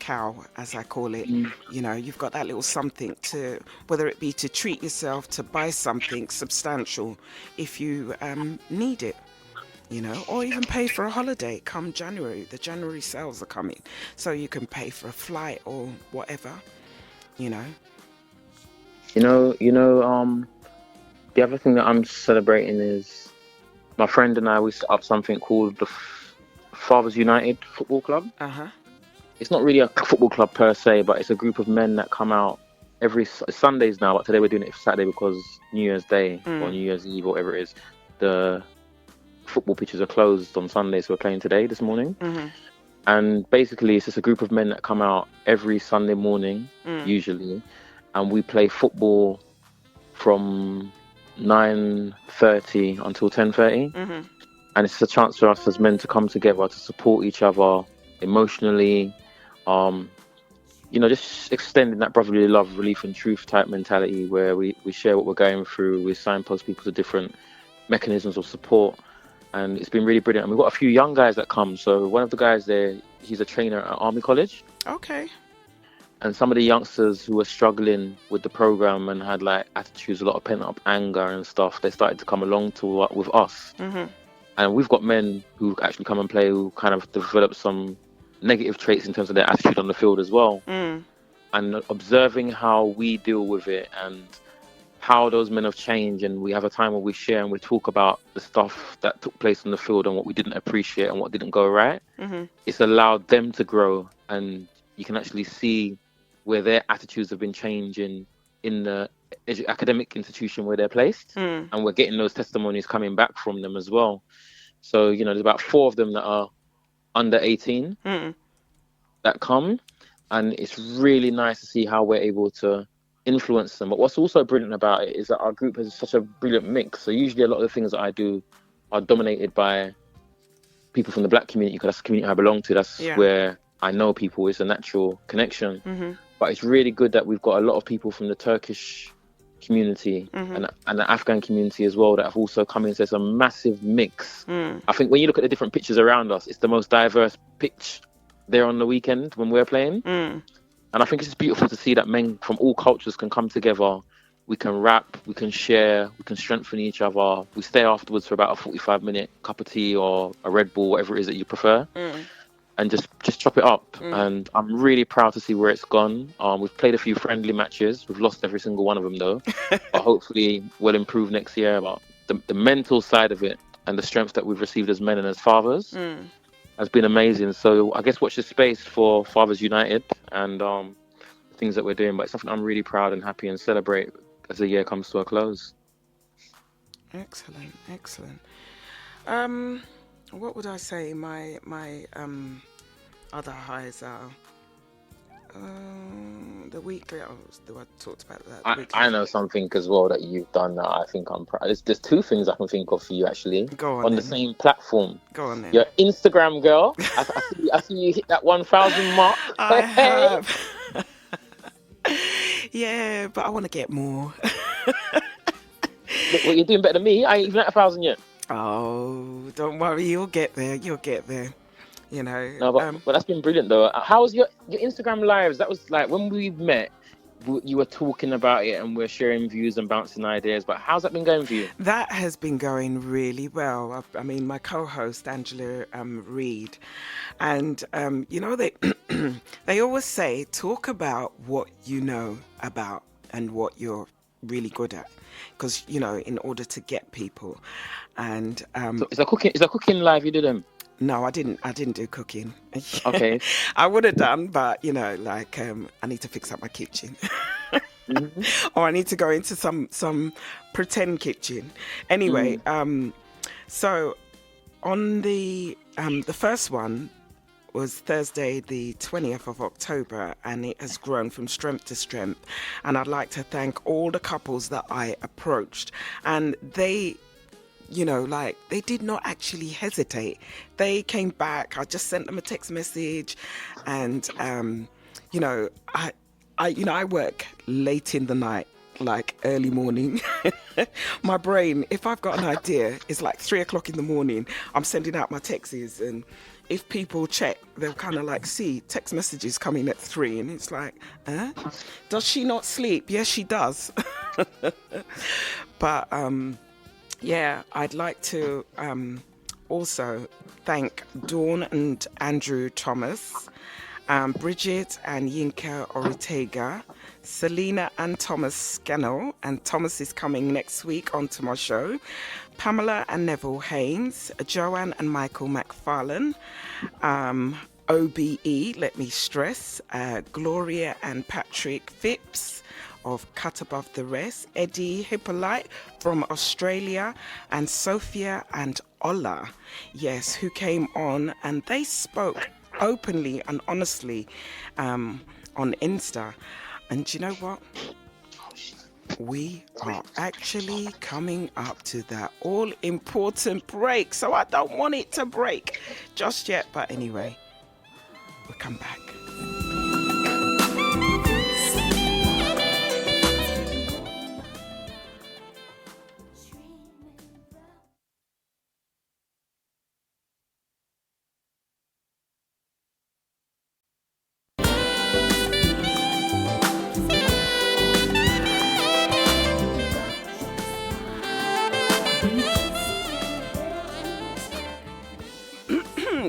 cow, as I call it. You've got that little something to, whether it be to treat yourself, to buy something substantial if you need it, or even pay for a holiday come January. The January sales are coming, so you can pay for a flight or whatever. The other thing that I'm celebrating is my friend and I, we set up something called the Fathers United Football Club. It's not really a football club per se, but it's a group of men that come out every Sundays now. But today we're doing it for Saturday because New Year's Day or New Year's Eve or whatever it is. The football pitches are closed on Sunday, so we're playing today, this morning. And basically it's just a group of men that come out every Sunday morning, usually, and we play football from 9:30 until 10:30. And it's a chance for us as men to come together to support each other emotionally, just extending that brotherly love, relief and truth type mentality where we share what we're going through. We signpost people to different mechanisms of support, and it's been really brilliant. And we've got a few young guys that come. So one of the guys there, he's a trainer at Army College. Okay. And some of the youngsters who were struggling with the program and had like attitudes, a lot of pent up anger and stuff, they started to come along with us. And we've got men who actually come and play who kind of develop some negative traits in terms of their attitude on the field as well. And observing how we deal with it and how those men have changed, and we have a time where we share and we talk about the stuff that took place on the field and what we didn't appreciate and what didn't go right. It's allowed them to grow, and you can actually see where their attitudes have been changing in the academic institution where they're placed, and we're getting those testimonies coming back from them as well. So, you know, there's about 4 of them that are under 18 that come, and it's really nice to see how we're able to influence them. But what's also brilliant about it is that our group has such a brilliant mix. So usually a lot of the things that I do are dominated by people from the Black community, because that's the community I belong to. That's where I know people. It's a natural connection. But it's really good that we've got a lot of people from the Turkish community and the Afghan community as well that have also come in. So it's a massive mix. I think when you look at the different pitches around us, it's the most diverse pitch there on the weekend when we're playing. And I think it's just beautiful to see that men from all cultures can come together. We can rap, we can share, we can strengthen each other. We stay afterwards for about a 45-minute cup of tea or a Red Bull, whatever it is that you prefer, and just chop it up. And I'm really proud to see where it's gone. We've played a few friendly matches. We've lost every single one of them though. But hopefully we'll improve next year. But the mental side of it and the strength that we've received as men and as fathers has been amazing. So I guess watch this space for Fathers United and things that we're doing. But it's something I'm really proud and happy and celebrate as the year comes to a close. Excellent. What would I say? My other highs are the weekly. I talked about that. I know something as well that you've done that I think I'm proud. There's 2 things I can think of for you actually. Go on. On the same platform. Go on then. Your Instagram girl. I see you hit that 1,000 mark. I have. Yeah, but I want to get more. Look, you're doing better than me. I ain't even at 1,000 yet. Oh, don't worry, you'll get there. You know. No, but that's been brilliant though. How was your Instagram lives? That was like when we met. You were talking about it and we're sharing views and bouncing ideas. But how's that been going for you? That has been going really well. I mean, my co-host Angela Reed, and you know they always say talk about what you know about and what you're really good at, because you know in order to get people. And so is a cooking live you did them? No, I didn't do cooking. Okay. I would have done, but you know, like I need to fix up my kitchen. Or I need to go into some pretend kitchen. Anyway, so on the first one was Thursday the 20th of October, and it has grown from strength to strength. And I'd like to thank all the couples that I approached, and they, you know, like they did not actually hesitate. They came back. I just sent them a text message, and you know, I work late in the night, like early morning. My brain, if I've got an idea, it's like 3:00 in the morning. I'm sending out my texts, and if people check, they'll kind of like see text messages coming at 3, and it's like, does she not sleep? Yes, she does. But yeah, I'd like to also thank Dawn and Andrew Thomas, Bridget and Yinka Ortega, Selena and Thomas Scannell, and Thomas is coming next week onto my show, Pamela and Neville Haynes, Joanne and Michael McFarlane, OBE, let me stress, Gloria and Patrick Phipps of Cut Above the Rest, Eddie Hippolyte from Australia, and Sophia and Ola, yes, who came on and they spoke openly and honestly on Insta. And you know what? We are actually coming up to that all-important break, so I don't want it to break just yet. But anyway, we'll come back.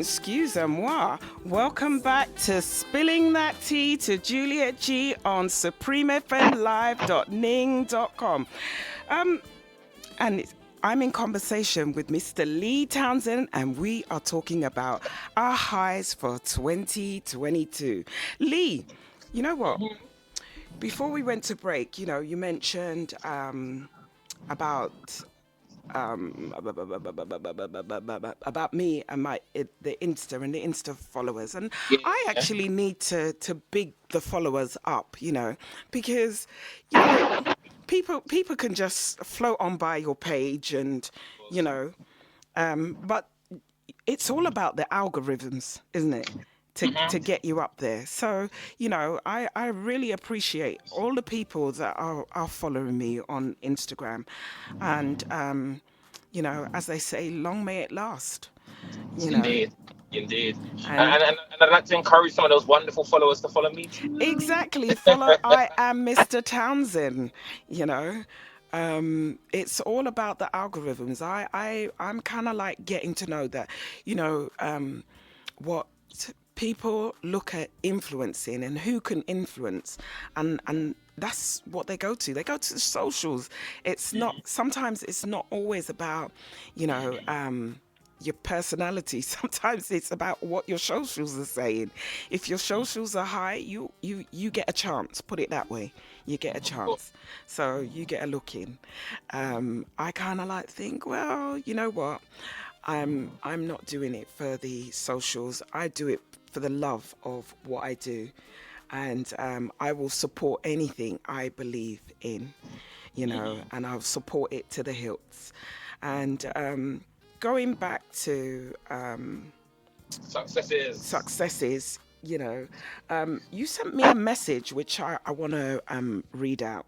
Excusez-moi. Welcome back to Spilling That Tea to Juliet G on supremefmlive.ning.com. I'm in conversation with Mr. Lee Townsend, and we are talking about our highs for 2022. Lee, you know what? Before we went to break, you mentioned about me and the Insta followers, and I actually need to big the followers up, because people can just float on by your page, and but it's all about the algorithms, isn't it? To get you up there. So, I really appreciate all the people that are following me on Instagram. And, as they say, long may it last. Indeed. And I'd like to encourage some of those wonderful followers to follow me too. Exactly. Follow I am Mr. Townsend, It's all about the algorithms. I'm kind of like getting to know that, what people look at influencing and who can influence, and that's what they go to. They go to the socials. Sometimes it's not always about, your personality. Sometimes it's about what your socials are saying. If your socials are high, you get a chance, put it that way. You get a chance. So you get a look in. I kind of like think, well, you know what? I'm not doing it for the socials. I do it for the love of what I do, and I will support anything I believe in, and I'll support it to the hilts. And going back to successes, you sent me a message which I want to read out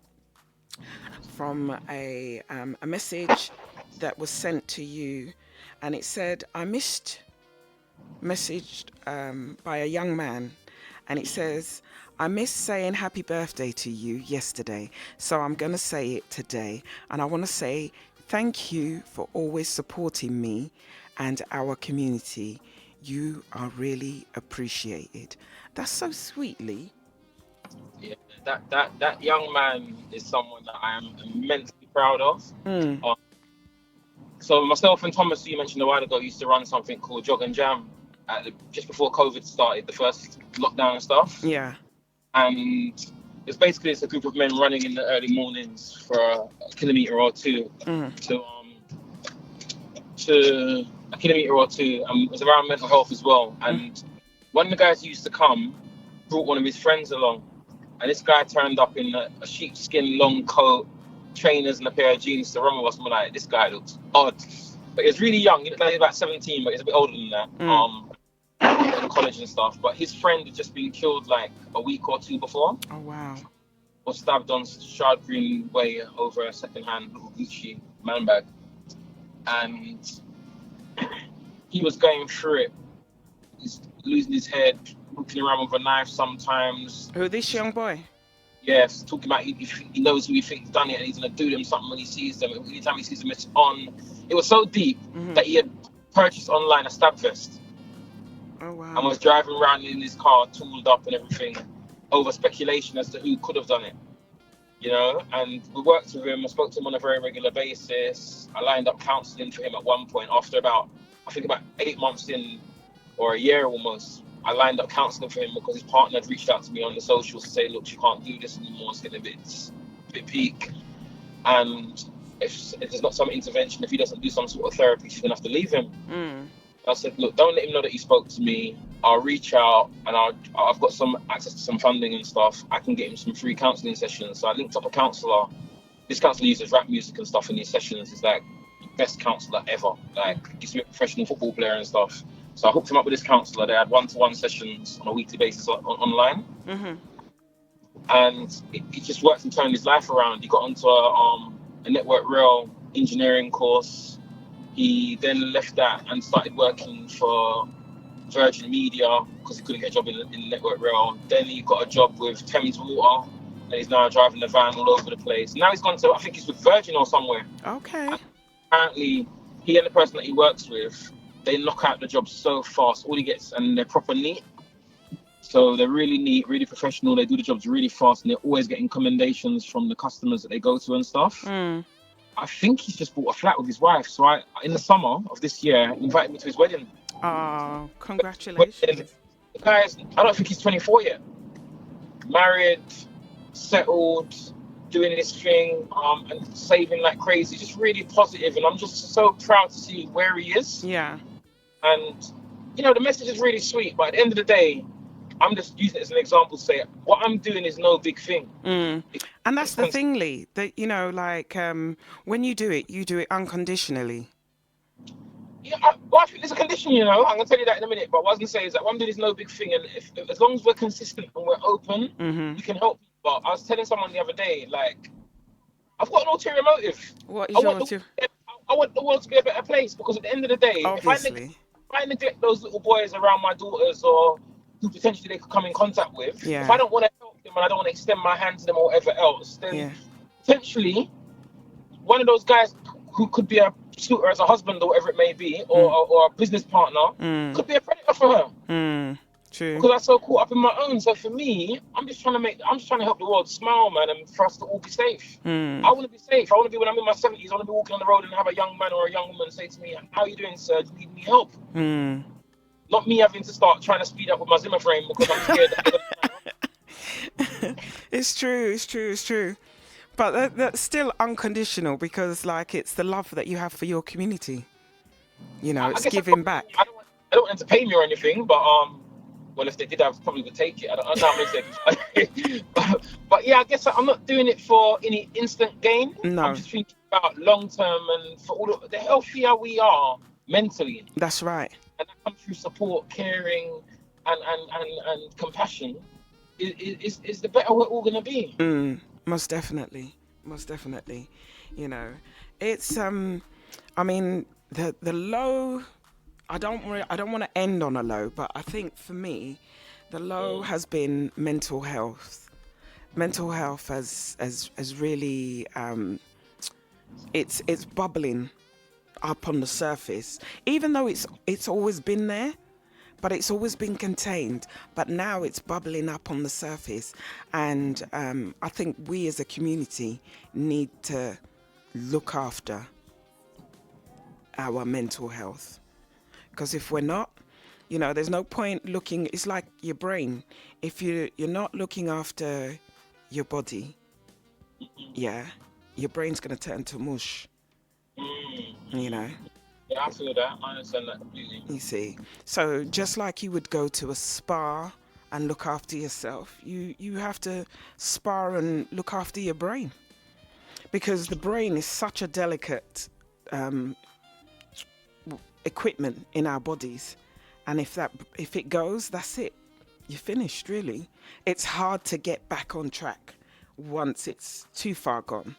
from a message that was sent to you. And it said, I messaged by a young man, and it says, I missed saying happy birthday to you yesterday, so I'm going to say it today. And I want to say thank you for always supporting me and our community. You are really appreciated. That's so sweet, Lee. Yeah, that young man is someone that I am immensely proud of. So myself and Thomas, who you mentioned a while ago, used to run something called Jog and Jam just before COVID started, the first lockdown and stuff. Yeah. And it's a group of men running in the early mornings for a kilometre or two to a kilometre or two. It was around mental health as well. And one of the guys who used to come brought one of his friends along. And this guy turned up in a sheepskin long coat, trainers, and a pair of jeans to run with us. And we're like, this guy looks odd. But he was really young. He looked like he was about 17, but he's a bit older than that. In college and stuff. But his friend had just been killed like a week or two before. Oh, wow. Was stabbed on Shard Green Way over a second-hand little Gucci man bag. And he was going through it. He's losing his head, walking around with a knife sometimes. Who, this young boy? Yes, talking about he knows who he thinks done it, and he's going to do them something when he sees them. Anytime he sees them, it's on. It was so deep that he had purchased online a stab vest. Oh, wow. And was driving around in his car, tooled up and everything, over speculation as to who could have done it. And we worked with him. I spoke to him on a very regular basis. I lined up counselling for him at one point. After about 8 months in, or a year almost, I lined up counselling for him because his partner had reached out to me on the socials to say, look, you can't do this anymore. It's getting a bit peak. And if there's not some intervention, if he doesn't do some sort of therapy, she's going to have to leave him. I said, look, don't let him know that you spoke to me. I'll reach out, and I've got some access to some funding and stuff. I can get him some free counselling sessions. So I linked up a counsellor. This counsellor uses rap music and stuff in these sessions. He's like the best counsellor ever. Like, he's a professional football player and stuff. So I hooked him up with this counsellor. They had one-to-one sessions on a weekly basis online. And it just worked and turned his life around. He got onto a network rail engineering course. He then left that and started working for Virgin Media because he couldn't get a job in network rail. Then he got a job with Thames Water, and he's now driving the van all over the place. Now he's gone to, I think he's with Virgin or somewhere. Okay. And apparently, he and the person that he works with, they knock out the job so fast. All he gets, and they're proper neat. So they're really neat, really professional. They do the jobs really fast, and they're always getting commendations from the customers that they go to and stuff. I think he's just bought a flat with his wife. So in the summer of this year, he invited me to his wedding. Oh, congratulations. The guy's, I don't think he's 24 yet. Married, settled, doing this thing, and saving like crazy. Just really positive, and I'm just so proud to see where he is. Yeah. And, you know, the message is really sweet, but at the end of the day, I'm just using it as an example to say what I'm doing is no big thing. And that's the thing, Lee, that, you know, like when you do it unconditionally. Yeah, I think there's a condition, you know. I'm going to tell you that in a minute. But what I was going to say is that what I'm doing is no big thing. And as long as we're consistent and we're open, we can help people. But I was telling someone the other day, like, I've got an ulterior motive. What is your motive? I want the world to be a better place, because at the end of the day, obviously, if I neglect those little boys around my daughters or who potentially they could come in contact with, if I don't want to help them and I don't want to extend my hand to them or whatever else, then potentially one of those guys who could be a suitor as a husband or whatever it may be, or a business partner, could be a predator for her. True. Because I'm so caught up in my own. So for me, I'm just trying to help the world smile, man, and for us to all be safe. I want to be safe. I want to be, when I'm in my 70s, I want to be walking on the road and have a young man or a young woman say to me, "How are you doing, sir? Do you need any help?" Not me having to start trying to speed up with my Zimmer frame because I'm scared. It's true. But that's still unconditional, because, like, it's the love that you have for your community. You know, it's giving back. I don't want them to pay me or anything, but well, if they did, I probably would take it. I don't know. But yeah, I guess I'm not doing it for any instant gain. No. I'm just thinking about long term, and for all the healthier we are mentally. That's right. And that comes through support, caring, and compassion. Is the better we're all gonna be. Most definitely. You know, it's I mean, the low. I don't want to end on a low, but I think for me, the low has been mental health. Mental health has really it's bubbling up on the surface, even though it's always been there, but it's always been contained. But now it's bubbling up on the surface, and I think we as a community need to look after our mental health. Because if we're not, you know, there's no point looking. It's like your brain. If you're not looking after your body, your brain's going to turn to mush. You know? Yeah, I feel that. I understand that completely. You see? So just like you would go to a spa and look after yourself, you have to spa and look after your brain. Because the brain is such a delicate equipment in our bodies, and if it goes, that's it. You're finished, really. It's hard to get back on track once it's too far gone.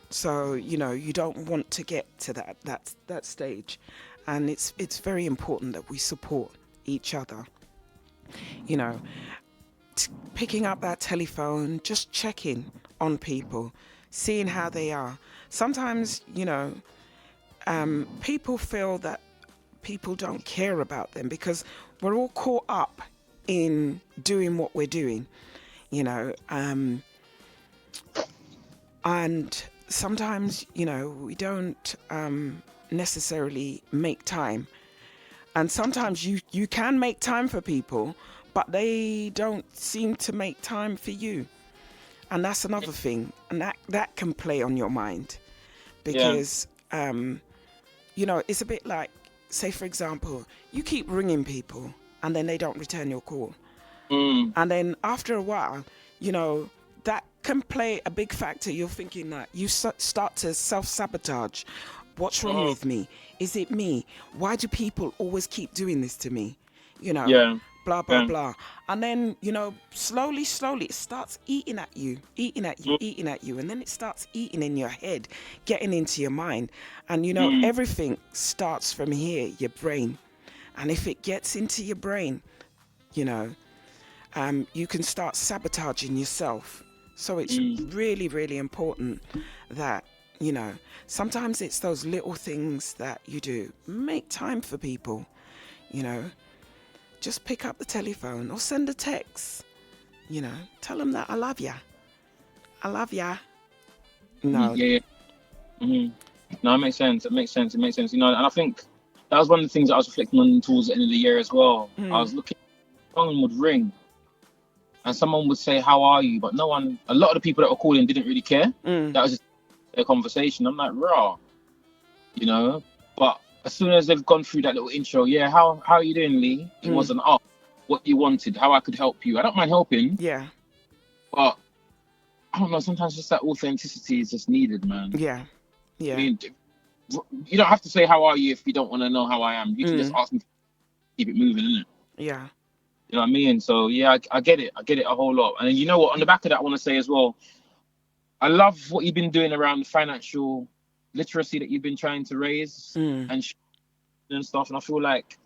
So, you know, you don't want to get to that stage, and it's very important that we support each other. You know, picking up that telephone, just checking on people, seeing how they are. Sometimes, you know, people feel that people don't care about them because we're all caught up in doing what we're doing, you know, and sometimes, you know, we don't necessarily make time. And sometimes you can make time for people, but they don't seem to make time for you. And that's another thing. And that can play on your mind. Because, you know, it's a bit like, say, for example, you keep ringing people and then they don't return your call. And then after a while, you know, that can play a big factor. You're thinking that you start to self-sabotage. What's wrong with me? Is it me? Why do people always keep doing this to me? You know, blah, blah, blah. And then, you know, slowly, it starts eating at you. And then it starts eating in your head, getting into your mind. And, you know, everything starts from here, your brain. And if it gets into your brain, you know, you can start sabotaging yourself. So it's really, really important that You know, sometimes it's those little things that you do. Make time for people, you know. Just pick up the telephone or send a text, you know. Tell them that I love ya. I love ya. No. Yeah. Mm-hmm. No, it makes sense. It makes sense. You know, and I think that was one of the things that I was reflecting on towards the end of the year as well. I was looking, someone would ring and someone would say, "How are you?" But a lot of the people that were calling didn't really care. That was just their conversation. I'm like, raw, you know. But as soon as they've gone through that little intro, yeah, how are you doing, Lee? It wasn't what you wanted, how I could help you. I don't mind helping. Yeah. But I don't know, sometimes just that authenticity is just needed, man. Yeah. Yeah. I mean, you don't have to say how are you if you don't want to know how I am. You can just ask me to keep it moving, innit? Yeah. You know what I mean? So yeah, I get it. I get it a whole lot. And you know what? On the back of that, I want to say as well, I love what you've been doing around the financial literacy that you've been trying to raise and stuff. And I feel like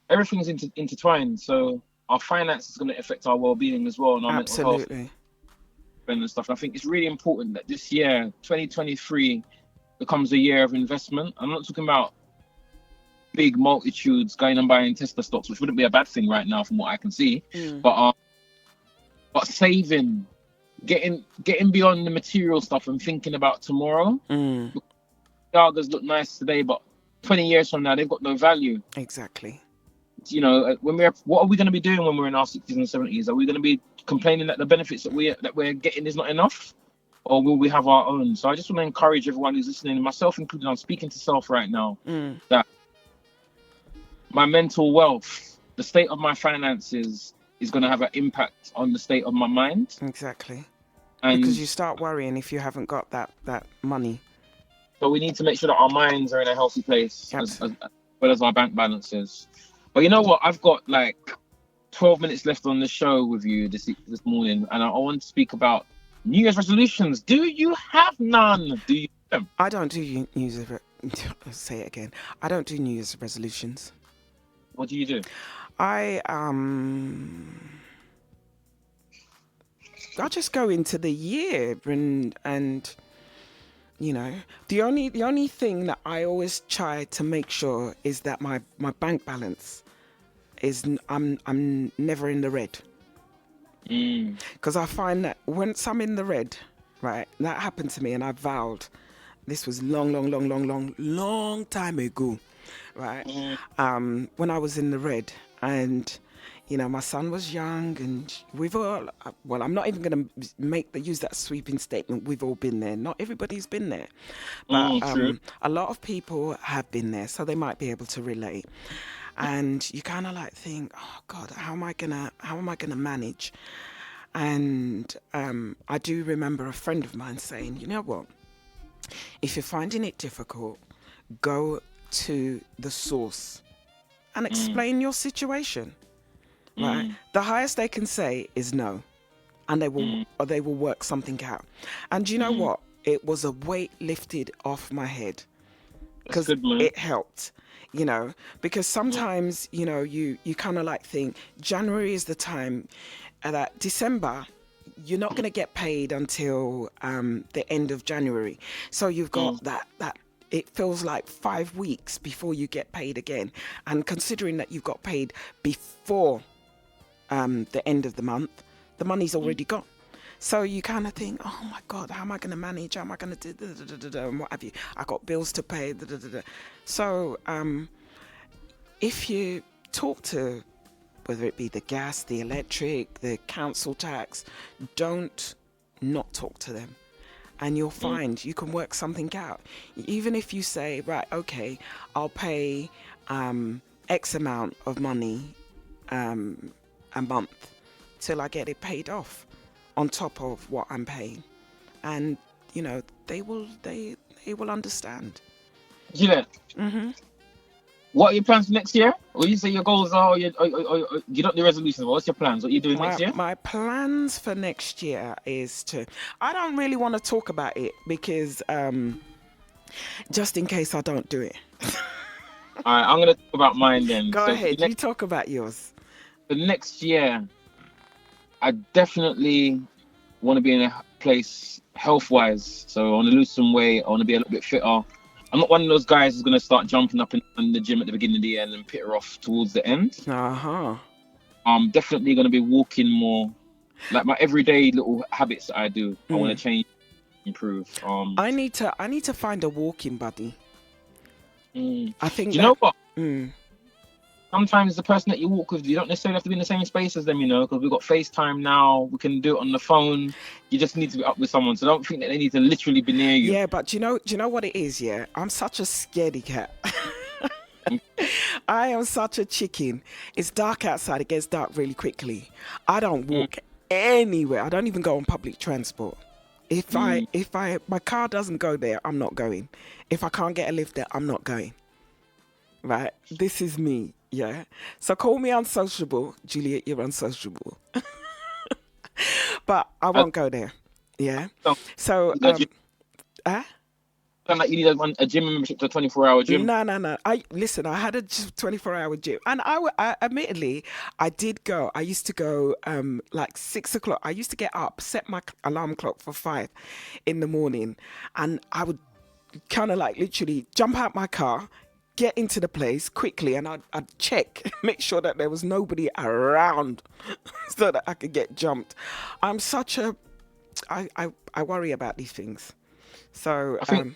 everything's intertwined. So our finance is going to affect our well-being as well, and our mental health and stuff. And I think it's really important that this year, 2023, becomes a year of investment. I'm not talking about big multitudes going and buying Tesla stocks, which wouldn't be a bad thing right now from what I can see. But saving, getting beyond the material stuff and thinking about tomorrow. Jargers look nice today, but 20 years from now, they've got no value. Exactly. You know, what are we going to be doing when we're in our 60s and 70s? Are we going to be complaining that the benefits that we're getting is not enough? Or will we have our own? So I just want to encourage everyone who's listening, myself included, I'm speaking to self right now, that my mental wealth, the state of my finances is going to have an impact on the state of my mind. Exactly. And because you start worrying if you haven't got that money. So we need to make sure that our minds are in a healthy place, as well as our bank balances. But you know what? I've got like 12 minutes left on the show with you this morning, and I want to speak about New Year's resolutions. Do you have none? Do you? I don't do New Year's. Say it again. I don't do New Year's resolutions. What do you do? I just go into the year and you know, the only thing that I always try to make sure is that my bank balance is I'm never in the red. Because I find that once I'm in the red, right, that happened to me, and I vowed, this was long time ago, right, when I was in the red, and you know, my son was young, and we've all, well, I'm not even going to use that sweeping statement, we've all been there. Not everybody's been there, but a lot of people have been there, so they might be able to relate. And you kind of like think, oh God, how am I gonna manage? And I do remember a friend of mine saying, you know what, if you're finding it difficult, go to the source and explain your situation. Right, the highest they can say is no, and they will work something out. And you know what? It was a weight lifted off my head, because it helped. You know, because sometimes you know you kind of like think January is the time that December you're not going to get paid until the end of January, so you've got that. It feels like 5 weeks before you get paid again, and considering that you've got paid before the end of the month, the money's already gone. So you kind of think, oh my God, how am I going to manage? How am I going to do and what have you? I got bills to pay. So if you talk to, whether it be the gas, the electric, the council tax, don't not talk to them. And you'll find you can work something out. Even if you say, right, okay, I'll pay X amount of money a month till I get it paid off on top of what I'm paying, and you know they will understand. Juliet, what are your plans for next year? Or you say your goals are, you don't do resolutions. What's your plans? What are you doing next year? My plans for next year is I don't really want to talk about it because just in case I don't do it. All right, I'm going to talk about mine then. Go ahead, you talk about yours. For next year, I definitely want to be in a place health-wise. So I want to lose some weight. I want to be a little bit fitter. I'm not one of those guys who's going to start jumping up in the gym at the beginning of the year and then peter off towards the end. I'm definitely going to be walking more. Like my everyday little habits that I do, I want to change, improve. I need to find a walking buddy. I think. Do you know what? Sometimes the person that you walk with, you don't necessarily have to be in the same space as them, you know, because we've got FaceTime now. We can do it on the phone. You just need to be up with someone. So don't think that they need to literally be near you. Yeah, but do you know what it is? Yeah, I'm such a scaredy cat. I am such a chicken. It's dark outside. It gets dark really quickly. I don't walk anywhere. I don't even go on public transport. If my car doesn't go there, I'm not going. If I can't get a lift there, I'm not going. Right? This is me. Yeah. So call me unsociable, Juliet. You're unsociable. But I won't go there. Yeah. So. Sound like you need a gym membership to a 24-hour gym. No. I had a 24-hour gym, and I admittedly I did go. I used to go like 6 o'clock. I used to get up, set my alarm clock for 5 in the morning, and I would kind of like literally jump out my car, get into the place quickly, and I'd check, make sure that there was nobody around, so that I could get jumped. I'm such a I worry about these things, so. I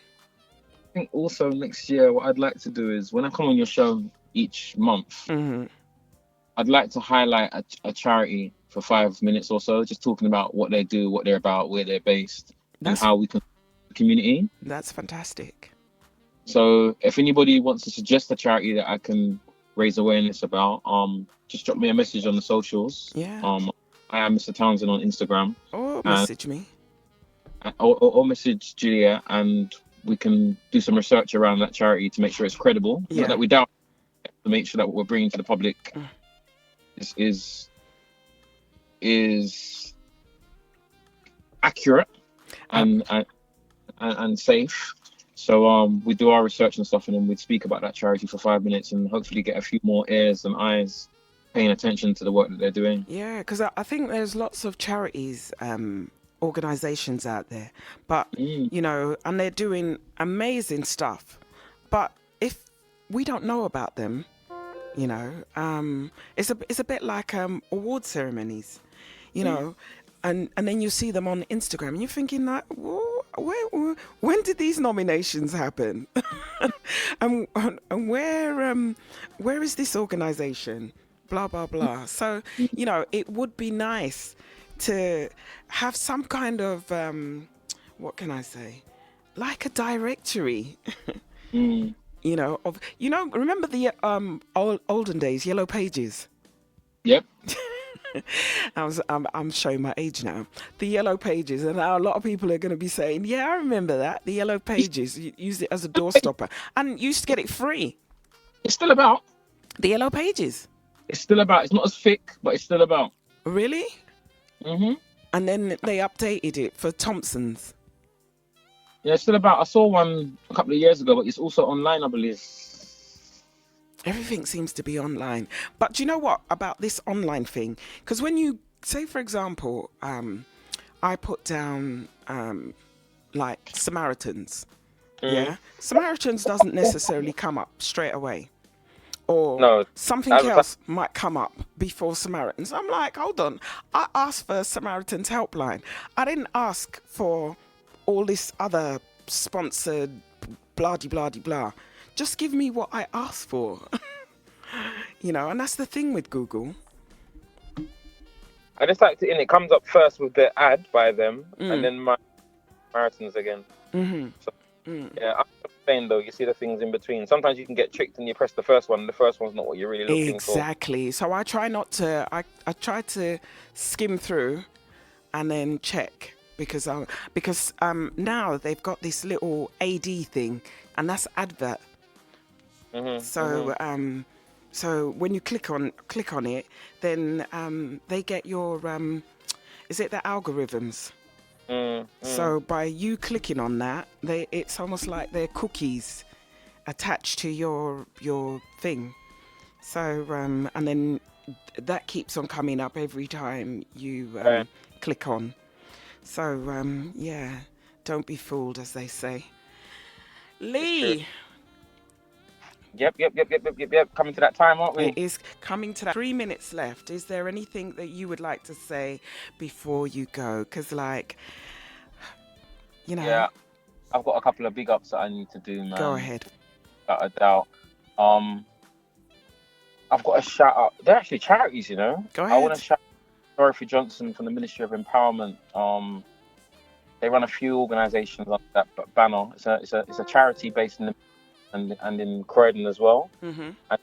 think also next year, what I'd like to do is when I come on your show each month, I'd like to highlight a charity for 5 minutes or so, just talking about what they do, what they're about, where they're based, and how we can the community. That's fantastic. So if anybody wants to suggest a charity that I can raise awareness about, just drop me a message on the socials. Yeah. I am Mr. Townsend on Instagram. Or message me. Or message Juliet, and we can do some research around that charity to make sure it's credible. Yeah. Not that we doubt it, to make sure that what we're bringing to the public is accurate and safe. So we do our research and stuff, and then we'd speak about that charity for 5 minutes and hopefully get a few more ears and eyes paying attention to the work that they're doing. Yeah, because I think there's lots of charities, organizations out there, but you know, and they're doing amazing stuff, but if we don't know about them, you know, it's a bit like award ceremonies, you know, and then you see them on Instagram and you're thinking like, when did these nominations happen? and where is this organization, blah blah blah. So you know, it would be nice to have some kind of what can I say, like a directory, you know, of, you know, remember the olden days Yellow Pages? Yep. I'm showing my age now. The Yellow Pages, and now a lot of people are going to be saying, yeah, I remember that, the Yellow Pages. You used it as a doorstopper and you used to get it free. It's still about the Yellow Pages. It's still about. It's not as thick, but it's still about. Really? And then they updated it for Townsend's. Yeah, it's still about. I saw one a couple of years ago, but it's also online, I believe. Everything seems to be online. But do you know what about this online thing? Because when you say, for example, I put down like Samaritans. Yeah, Samaritans doesn't necessarily come up straight away. Or something else might come up before Samaritans. I'm like, hold on. I asked for Samaritans helpline. I didn't ask for all this other sponsored blah blah blah. Just give me what I asked for. You know, and that's the thing with Google. I just like to, and it comes up first with the ad by them, and then my Samaritans again. So, yeah, I'm saying though, you see the things in between. Sometimes you can get tricked and you press the first one, and the first one's not what you're really looking for. Exactly. So I try not to. I try to skim through, and then check because now they've got this little AD thing, and that's advert. So when you click on it, then they get your is it the algorithms? So by you clicking on that, it's almost like they're cookies attached to your thing. So and then that keeps on coming up every time you click on. So, don't be fooled, as they say. Lee, Yep. Coming to that time, aren't it we? is coming to that 3 minutes left. Is there anything that you would like to say before you go? Because, Yeah, I've got a couple of big ups that I need to do, man. go ahead. Without a doubt. I've got a shout out. They're actually charities, you know. Go I want ahead. to shout out Dorothy Johnson from the Ministry of Empowerment. They run a few organisations under that banner. It's a charity based in and in Croydon as well. Mm-hmm. And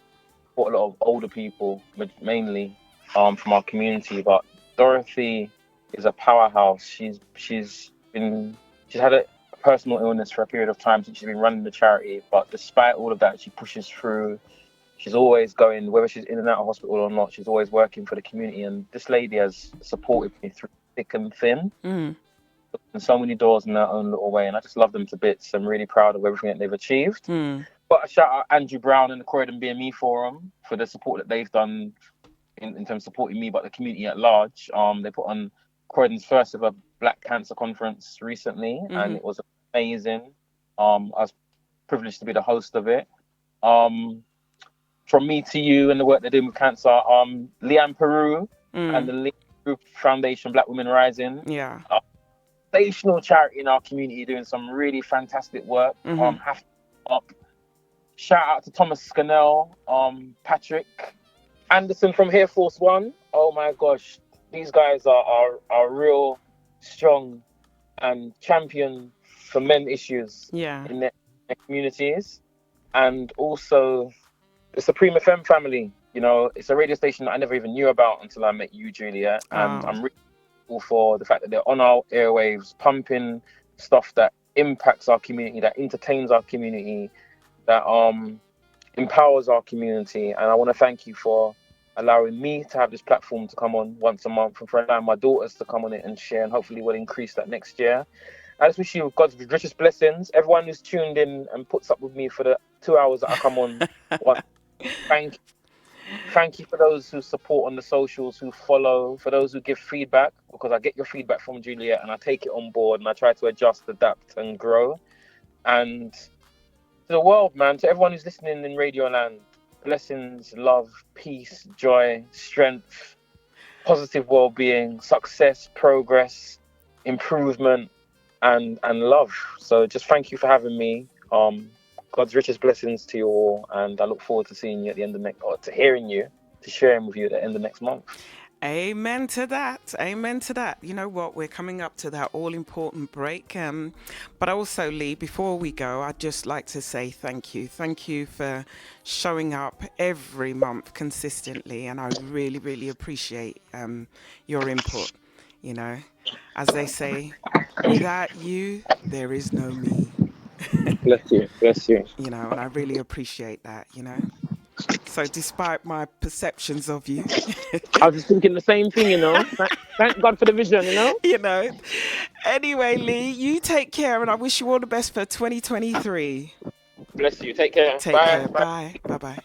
support a lot of older people, mainly from our community. But Dorothy is a powerhouse. She's had a personal illness for a period of time since she's been running the charity. But despite all of that, she pushes through. She's always going, whether she's in and out of hospital or not, she's always working for the community. And this lady has supported me through thick and thin. Mm. And so many doors in their own little way. And I just love them to bits. I'm really proud of everything that they've achieved. Mm. But I shout out Andrew Brown and the Croydon BME Forum for the support that they've done in terms of supporting me, but the community at large. They put on Croydon's first ever Black Cancer Conference recently, and it was amazing. I was privileged to be the host of it. From me to you and the work they're doing with cancer, Leanne Peru and the Leanne Peru Foundation Black Women Rising. Yeah. Sensational charity in our community doing some really fantastic work. Have to up. Shout out to Thomas Scannell, Patrick Anderson from Air Force One. Oh my gosh, these guys are real strong and champion for men issues in their communities. And also the Supreme FM family, you know, it's a radio station that I never even knew about until I met you, Juliet. And I'm really grateful for the fact that they're on our airwaves, pumping stuff that impacts our community, that entertains our community, that empowers our community. And I want to thank you for allowing me to have this platform to come on once a month, and for allowing my daughters to come on it and share, and hopefully we'll increase that next year. I just wish you God's richest blessings. Everyone who's tuned in and puts up with me for the 2 hours that I come on, thank you for those who support on the socials, who follow, for those who give feedback, because I get your feedback from Juliet and I take it on board and I try to adjust, adapt and grow. And to the world, man, to everyone who's listening in Radio Land, blessings, love, peace, joy, strength, positive well-being, success, progress, improvement, and love. So just thank you for having me. God's richest blessings to you all, and I look forward to seeing you at the end of to hearing you, to sharing with you at the end of next month. Amen to that. Amen to that. You know what? We're coming up to that all-important break. But also, Lee, before we go, I'd just like to say thank you. Thank you for showing up every month consistently, and I really, really appreciate your input. You know, as they say, without you, there is no me. Bless you. You know, and I really appreciate that, you know. So despite my perceptions of you, I was just thinking the same thing, you know. Thank God for the vision, you know. you know. Anyway, Lee, you take care, and I wish you all the best for 2023. Bless you. Take care. Take Bye. care. Bye. Bye-bye.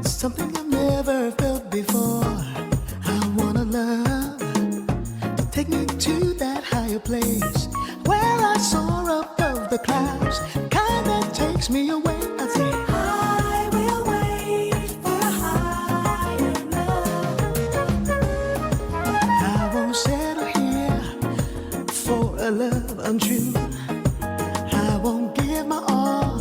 Something I've never felt before. I wanna love to take me to that higher place where I soar above the clouds, kind that takes me away. I say I will wait for a higher love. I won't settle here for a love untrue. I won't give my all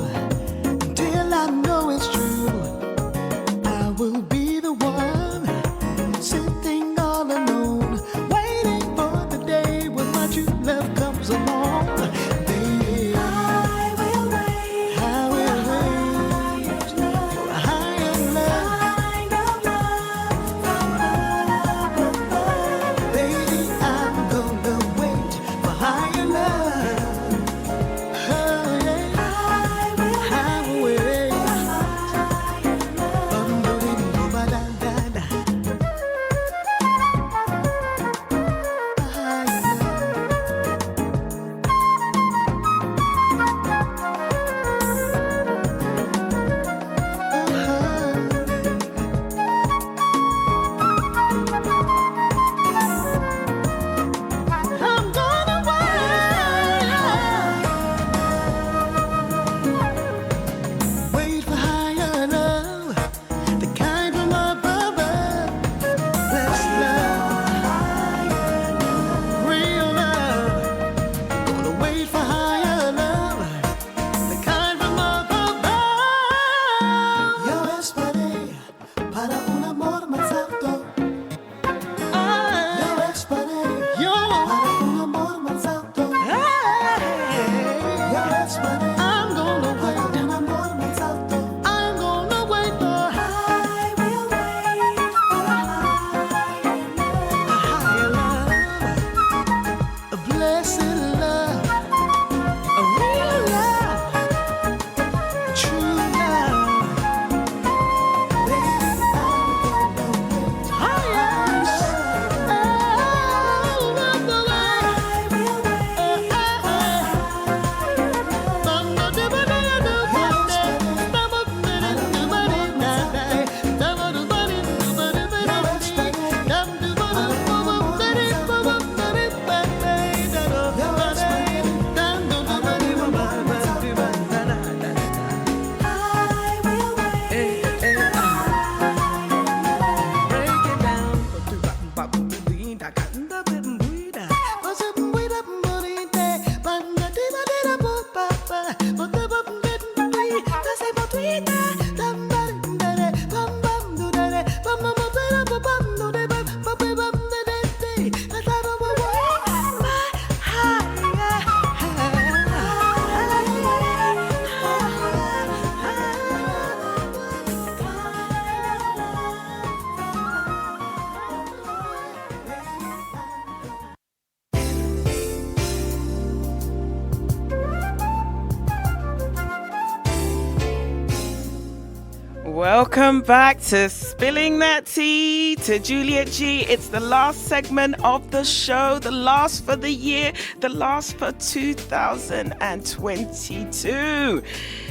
Welcome back to Spilling That Tea to Juliet G. It's the last segment of the show, the last for the year, the last for 2022.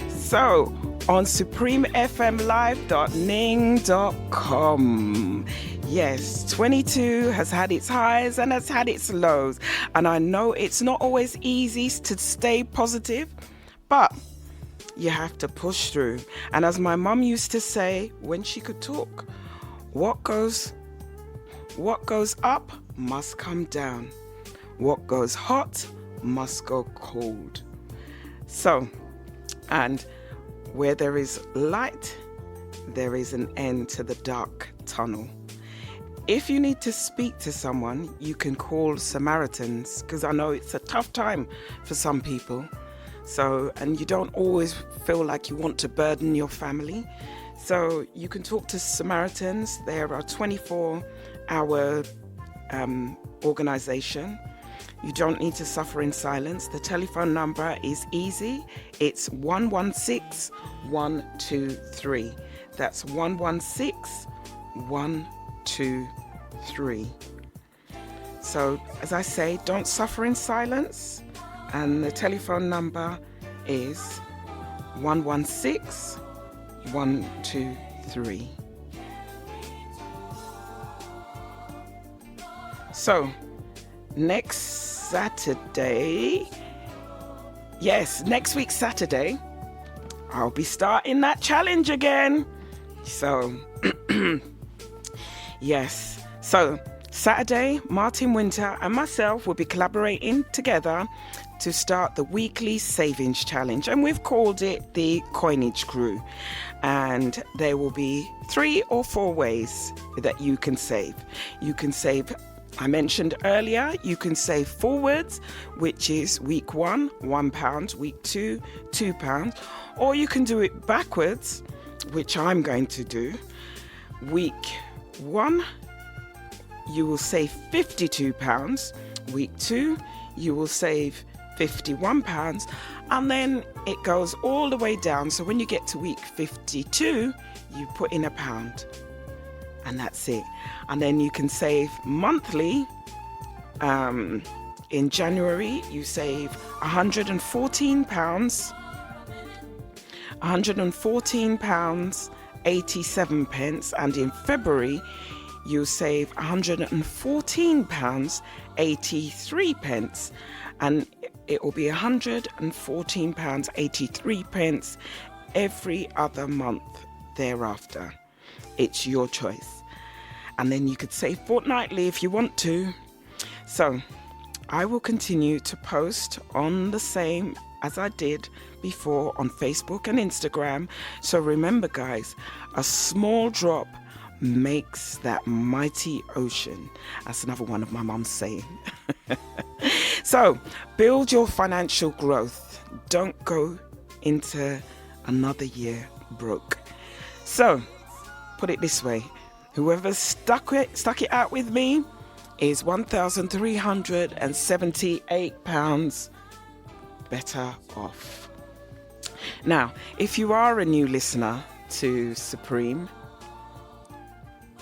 So, on supremefmlive.ning.com. Yes, 22 has had its highs and has had its lows. And I know it's not always easy to stay positive, but you have to push through. And as my mum used to say when she could talk, what goes up must come down. What goes hot must go cold. So, and where there is light, there is an end to the dark tunnel. If you need to speak to someone, you can call Samaritans, because I know it's a tough time for some people. So, and you don't always feel like you want to burden your family. So you can talk to Samaritans. They're a 24-hour organization. You don't need to suffer in silence. The telephone number is easy. It's 116-123. That's 116-123. So, as I say, don't suffer in silence. And the telephone number is 116-123. So, next Saturday, next week Saturday, I'll be starting that challenge again. So, yes. So, Saturday, Martin Winter and myself will be collaborating together to start the weekly savings challenge, and we've called it the Coinage Crew. And there will be 3 or 4 ways that you can save. You can save, I mentioned earlier, you can save forwards, which is week 1, £1, week 2, £2, or you can do it backwards, which I'm going to do. Week 1, you will save £52. Week 2, you will save £51, and then it goes all the way down. So when you get to week 52, you put in £1, and that's it. And then you can save monthly. In January, you save £114, £114.87, and in February, you save £114.83, and it will be £114.83 every other month thereafter. It's your choice. And then you could save fortnightly if you want to. So I will continue to post on the same as I did before on Facebook and Instagram. So remember, guys, a small drop makes that mighty ocean. That's another one of my mum's saying. So build your financial growth. Don't go into another year broke. So put it this way, whoever stuck it out with me is £1,378 better off. Now, if you are a new listener to Supreme,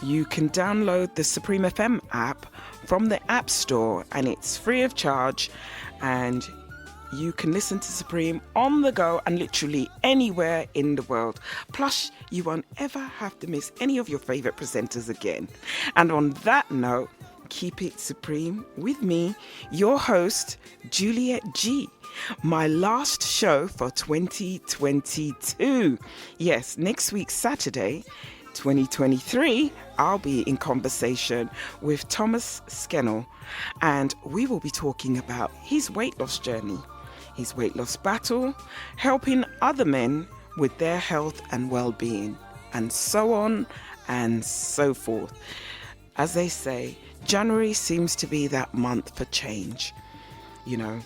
you can download the Supreme FM app from the App Store, and it's free of charge, and you can listen to Supreme on the go and literally anywhere in the world. Plus, you won't ever have to miss any of your favorite presenters again. And on that note, keep it supreme with me, your host, Juliet G. My last show for 2022. Yes, next week, Saturday, 2023, I'll be in conversation with Thomas Scannell, and we will be talking about his weight loss journey, his weight loss battle, helping other men with their health and well-being, and so on and so forth. As they say, January seems to be that month for change, you know.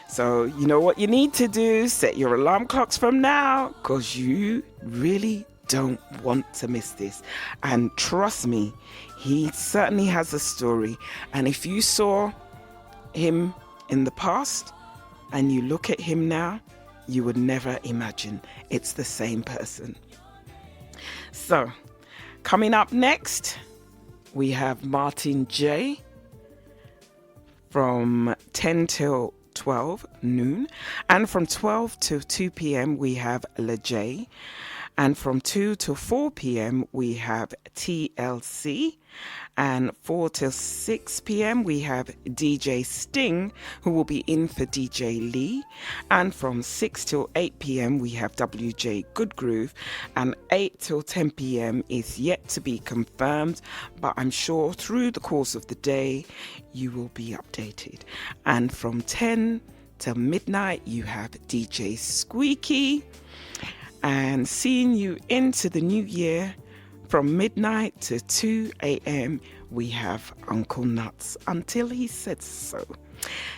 So you know what you need to do? Set your alarm clocks from now, because you really don't want to miss this. And trust me, he certainly has a story. And if you saw him in the past and you look at him now, you would never imagine it's the same person. So, coming up next, we have Martin J from 10 till 12 noon. And from 12 to 2 p.m., we have Le J. And from 2 to 4 p.m., we have TLC. And 4 till 6 p.m., we have DJ Sting, who will be in for DJ Lee. And from 6 till 8 p.m., we have WJ Goodgroove. And 8 till 10 p.m. is yet to be confirmed, but I'm sure through the course of the day, you will be updated. And from 10 till midnight, you have DJ Squeaky. And seeing you into the new year, from midnight to 2 a.m., we have Uncle Nuts until he says so.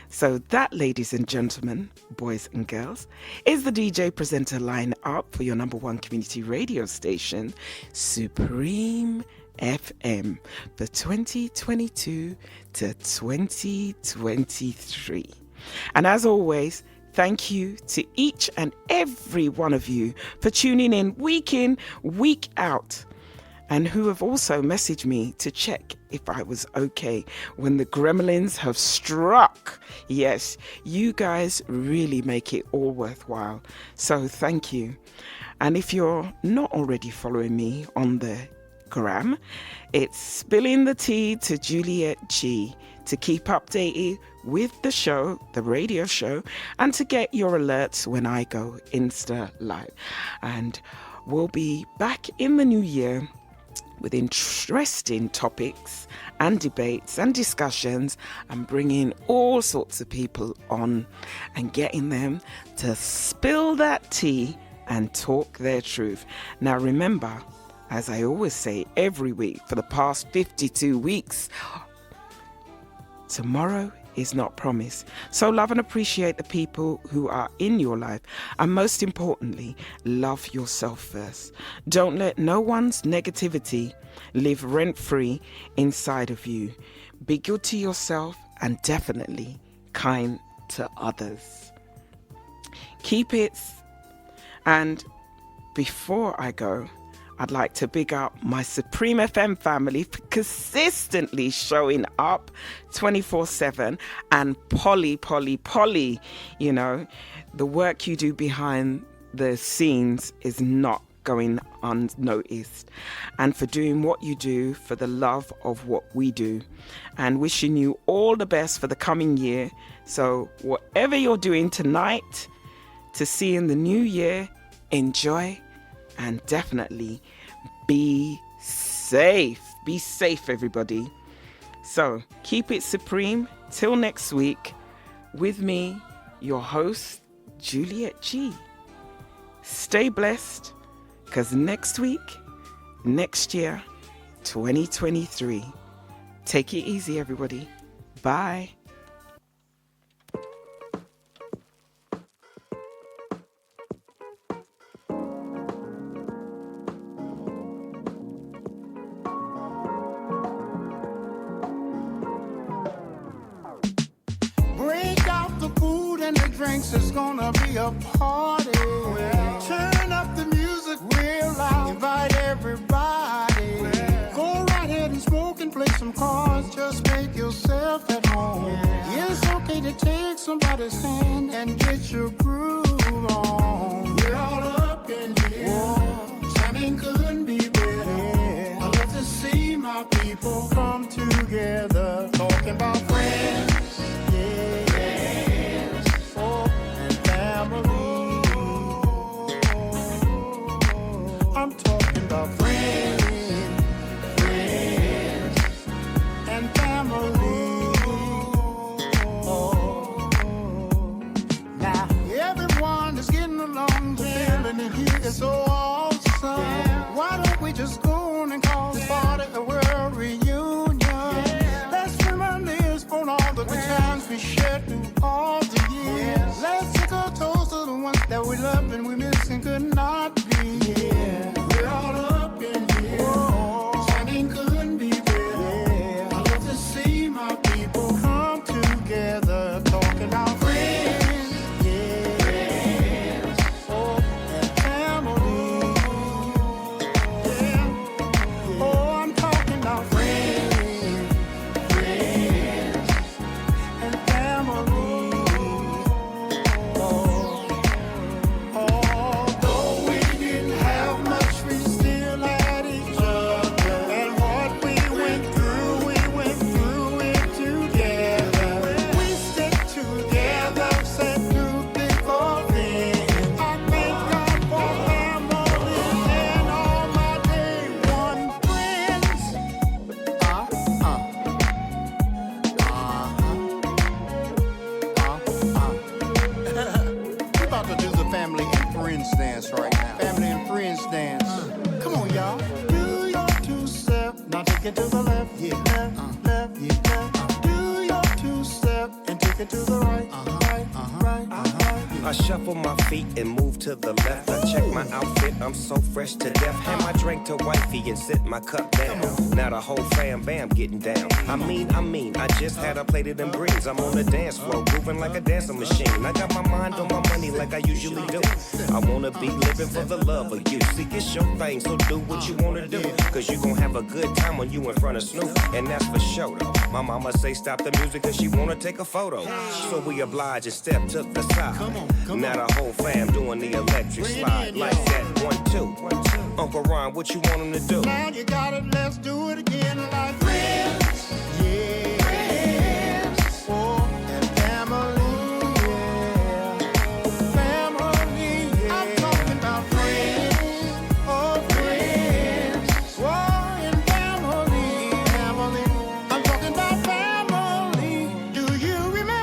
So that, ladies and gentlemen, boys and girls, is the DJ presenter line-up for your number one community radio station, Supreme FM, for 2022 to 2023. And as always, thank you to each and every one of you for tuning in, week out, and who have also messaged me to check if I was okay when the gremlins have struck. Yes, you guys really make it all worthwhile. So thank you. And if you're not already following me on the gram, it's Spilling the Tea to Juliet G to keep updated with the show, the radio show, and to get your alerts when I go Insta Live. And we'll be back in the new year with interesting topics and debates and discussions, and bringing all sorts of people on and getting them to spill that tea and talk their truth. Now remember, as I always say every week for the past 52 weeks, tomorrow is not promised. So love and appreciate the people who are in your life. And most importantly, love yourself first. Don't let no one's negativity live rent-free inside of you. Be good to yourself and definitely kind to others. Keep it. And before I go, I'd like to big up my Supreme FM family for consistently showing up 24/7. And Polly, you know, the work you do behind the scenes is not going unnoticed. And for doing what you do for the love of what we do. And wishing you all the best for the coming year. So whatever you're doing tonight to see in the new year, enjoy. And definitely be safe. Be safe, everybody. So keep it supreme. Till next week, with me, your host, Juliet G. Stay blessed, because next week, next year, 2023. Take it easy, everybody. Bye. It's gonna be a party. Turn up the music real loud. Invite everybody. Go right ahead and smoke and play some cards. Just make yourself at home. It's okay to take somebody's hand and get your groove on. We're all up in here. Timing couldn't be better. I love to see my people come together. Talking about friends. I'm talking about friends and family. Now everyone is getting along, the feeling in here is so awesome. Why don't we just go on and call this party a world reunion? Let's reminisce on all the good times we shared through all the years. Let's take a toast to the ones that we love and we miss and could not be. We're all up in here. Timing couldn't be better. I love to see my people come together, talking about friends, and family. take it to the left, yeah, left, yeah, left. Do your two-step and take it to the right, right. I shuffle my feet and move to the left. I check my outfit, I'm so fresh to death. Hand my drink to wifey and sit my cup down. Now the whole fam bam getting down. I mean, I just had a plate of them greens. I'm on the dance floor, grooving like a dancing machine. I got my mind on my money like I usually do. I wanna be living for the love of you. See, it's your thing, so do what you wanna do. Cause you gon' have a good time when you in front of Snoop. And that's for sure though. My mama say stop the music cause she wanna take a photo. So we oblige and step to the side. Now the whole fam doing the electric slide like that. 1, 2. Uncle Ron, what you want him to do? Now you got it, let's do it again like friends. Yeah. Friends. Oh, and family. Yeah. Family. Yeah. I'm talking about friends. Oh, friends. Oh, and family. Family. I'm talking about family. Do you remember?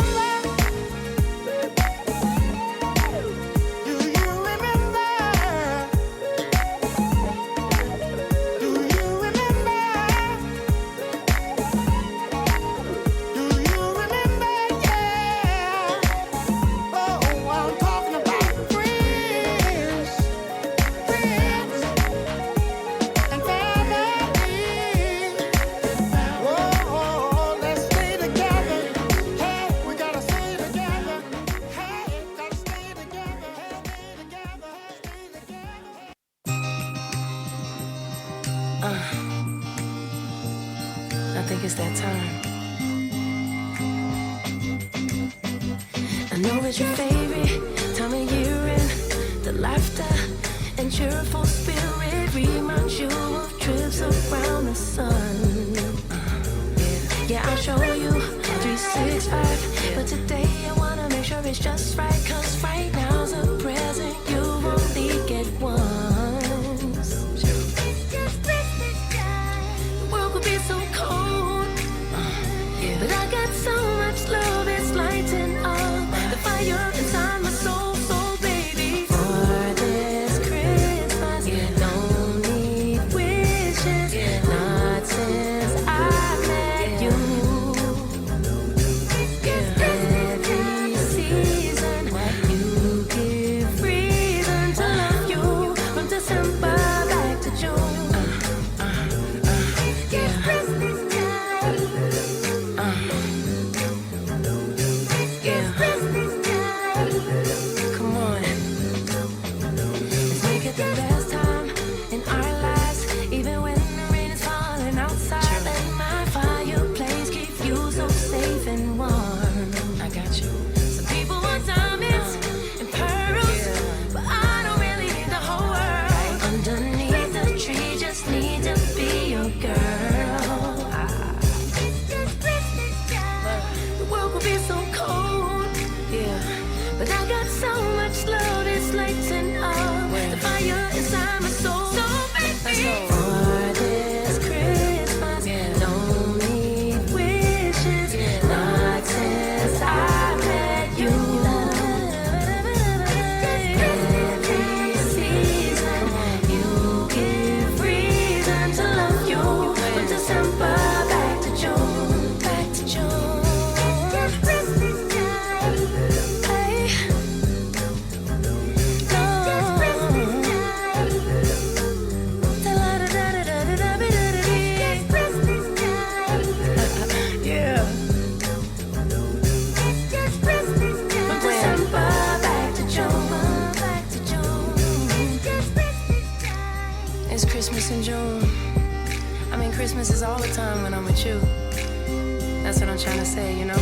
I think it's that time. I know it's your favorite time of year, and the laughter and cheerful spirit reminds you of trips around the sun. Yeah, I'll show you 365, but today I wanna make sure it's just right, cause right now's a present you only get once. The world could be so cold, but I got so much love, it's lighting up the fire inside my soul. So baby, for this Christmas, don't need wishes, not since I met you. Every season, you give reason to love you, from December back to June. Come on, let's make it the best time in our lives, even when the rain is falling outside. Let my fireplace keep you so safe and warm. I got you. Some people want diamonds and pearls, but I don't really need the whole world. Underneath the tree, just need to be your girl. The world could be so cold, but I got so much love, it's lighting up the fire inside my soul. So baby, for this Christmas, don't need wishes, not since I met you. Every season, you give reason to love you, from December back to June, back to June. It's Christmas in June. I mean, Christmas is all the time when I'm with you. That's what I'm trying to say, you know?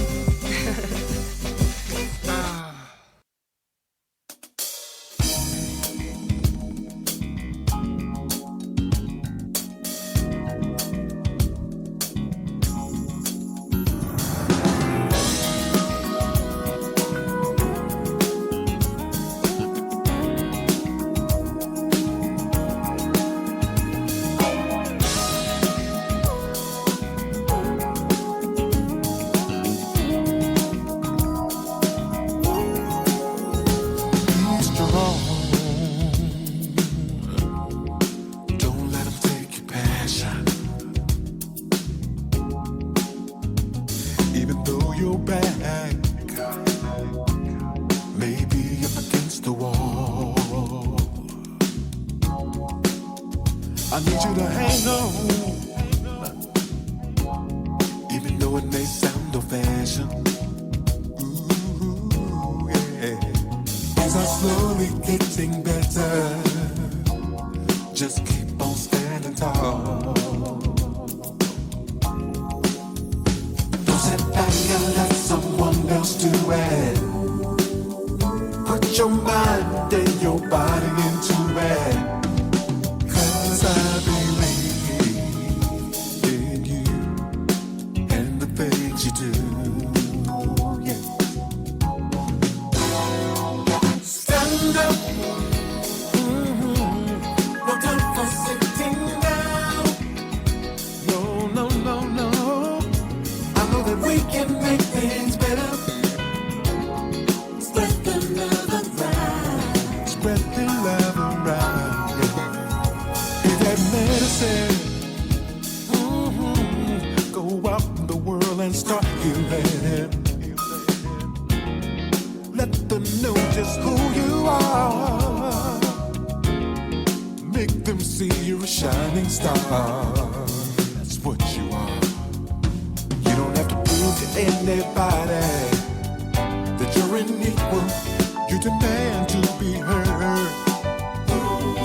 I need you to hang on, even though it may sound old fashioned. Ooh, yeah. Things are slowly getting better. Just keep on standing tall. Don't sit back and let someone else do it. Put your mind and your body into it. 'Cause I believe in you and the things you do. Yeah. Stand up. No time for sitting down. No, no, no, no. I know that we can make things better. Spread the love around. Spread the love around. Yeah. Be that medicine. Go out in the world and start healing. Let them know just who you are. Make them see you're a shining star. That's what you are. You don't have to prove to anybody that you're an equal. You demand to be heard.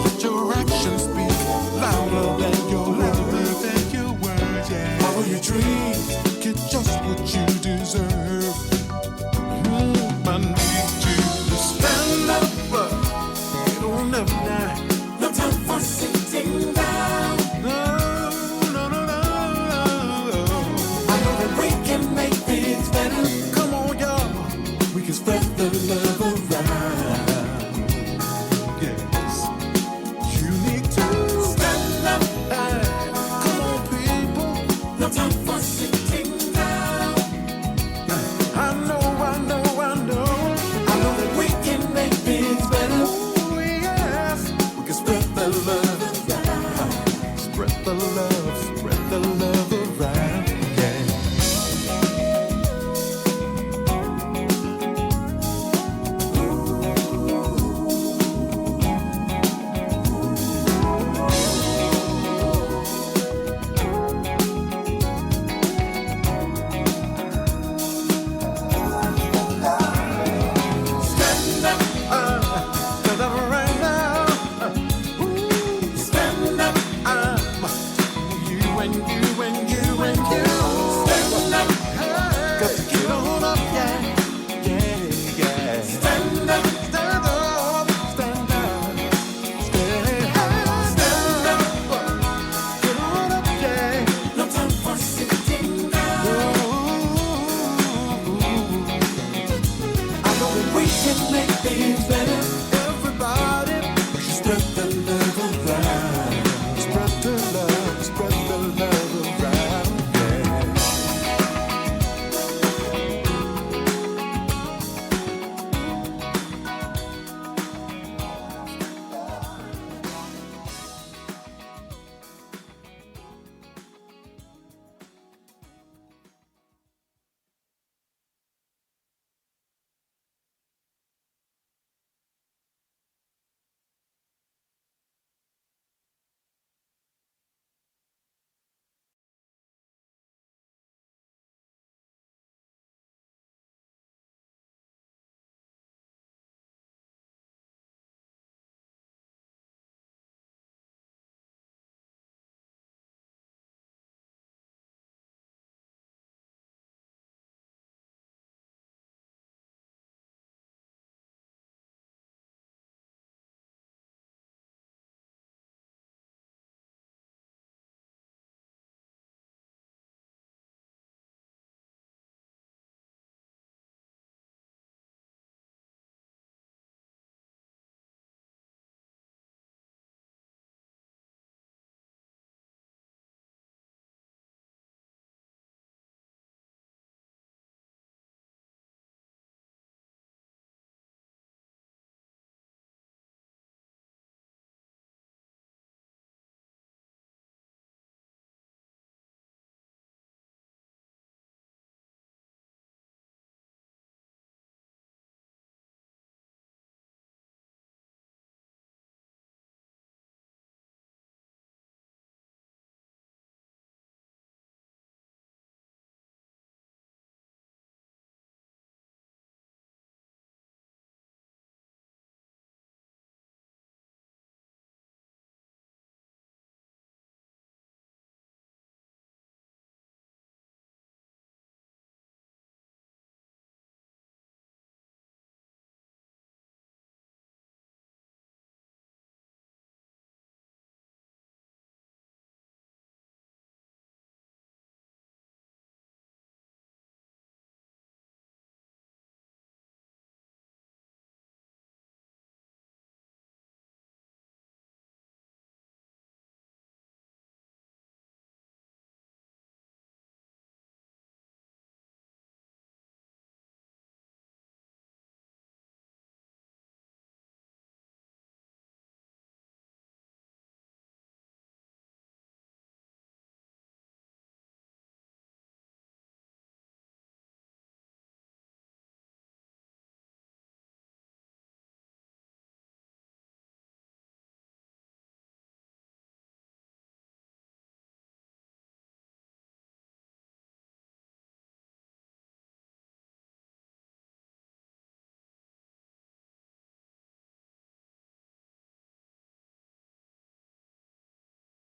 Let your actions speak louder than your words. Yeah. Follow your dreams, get just what you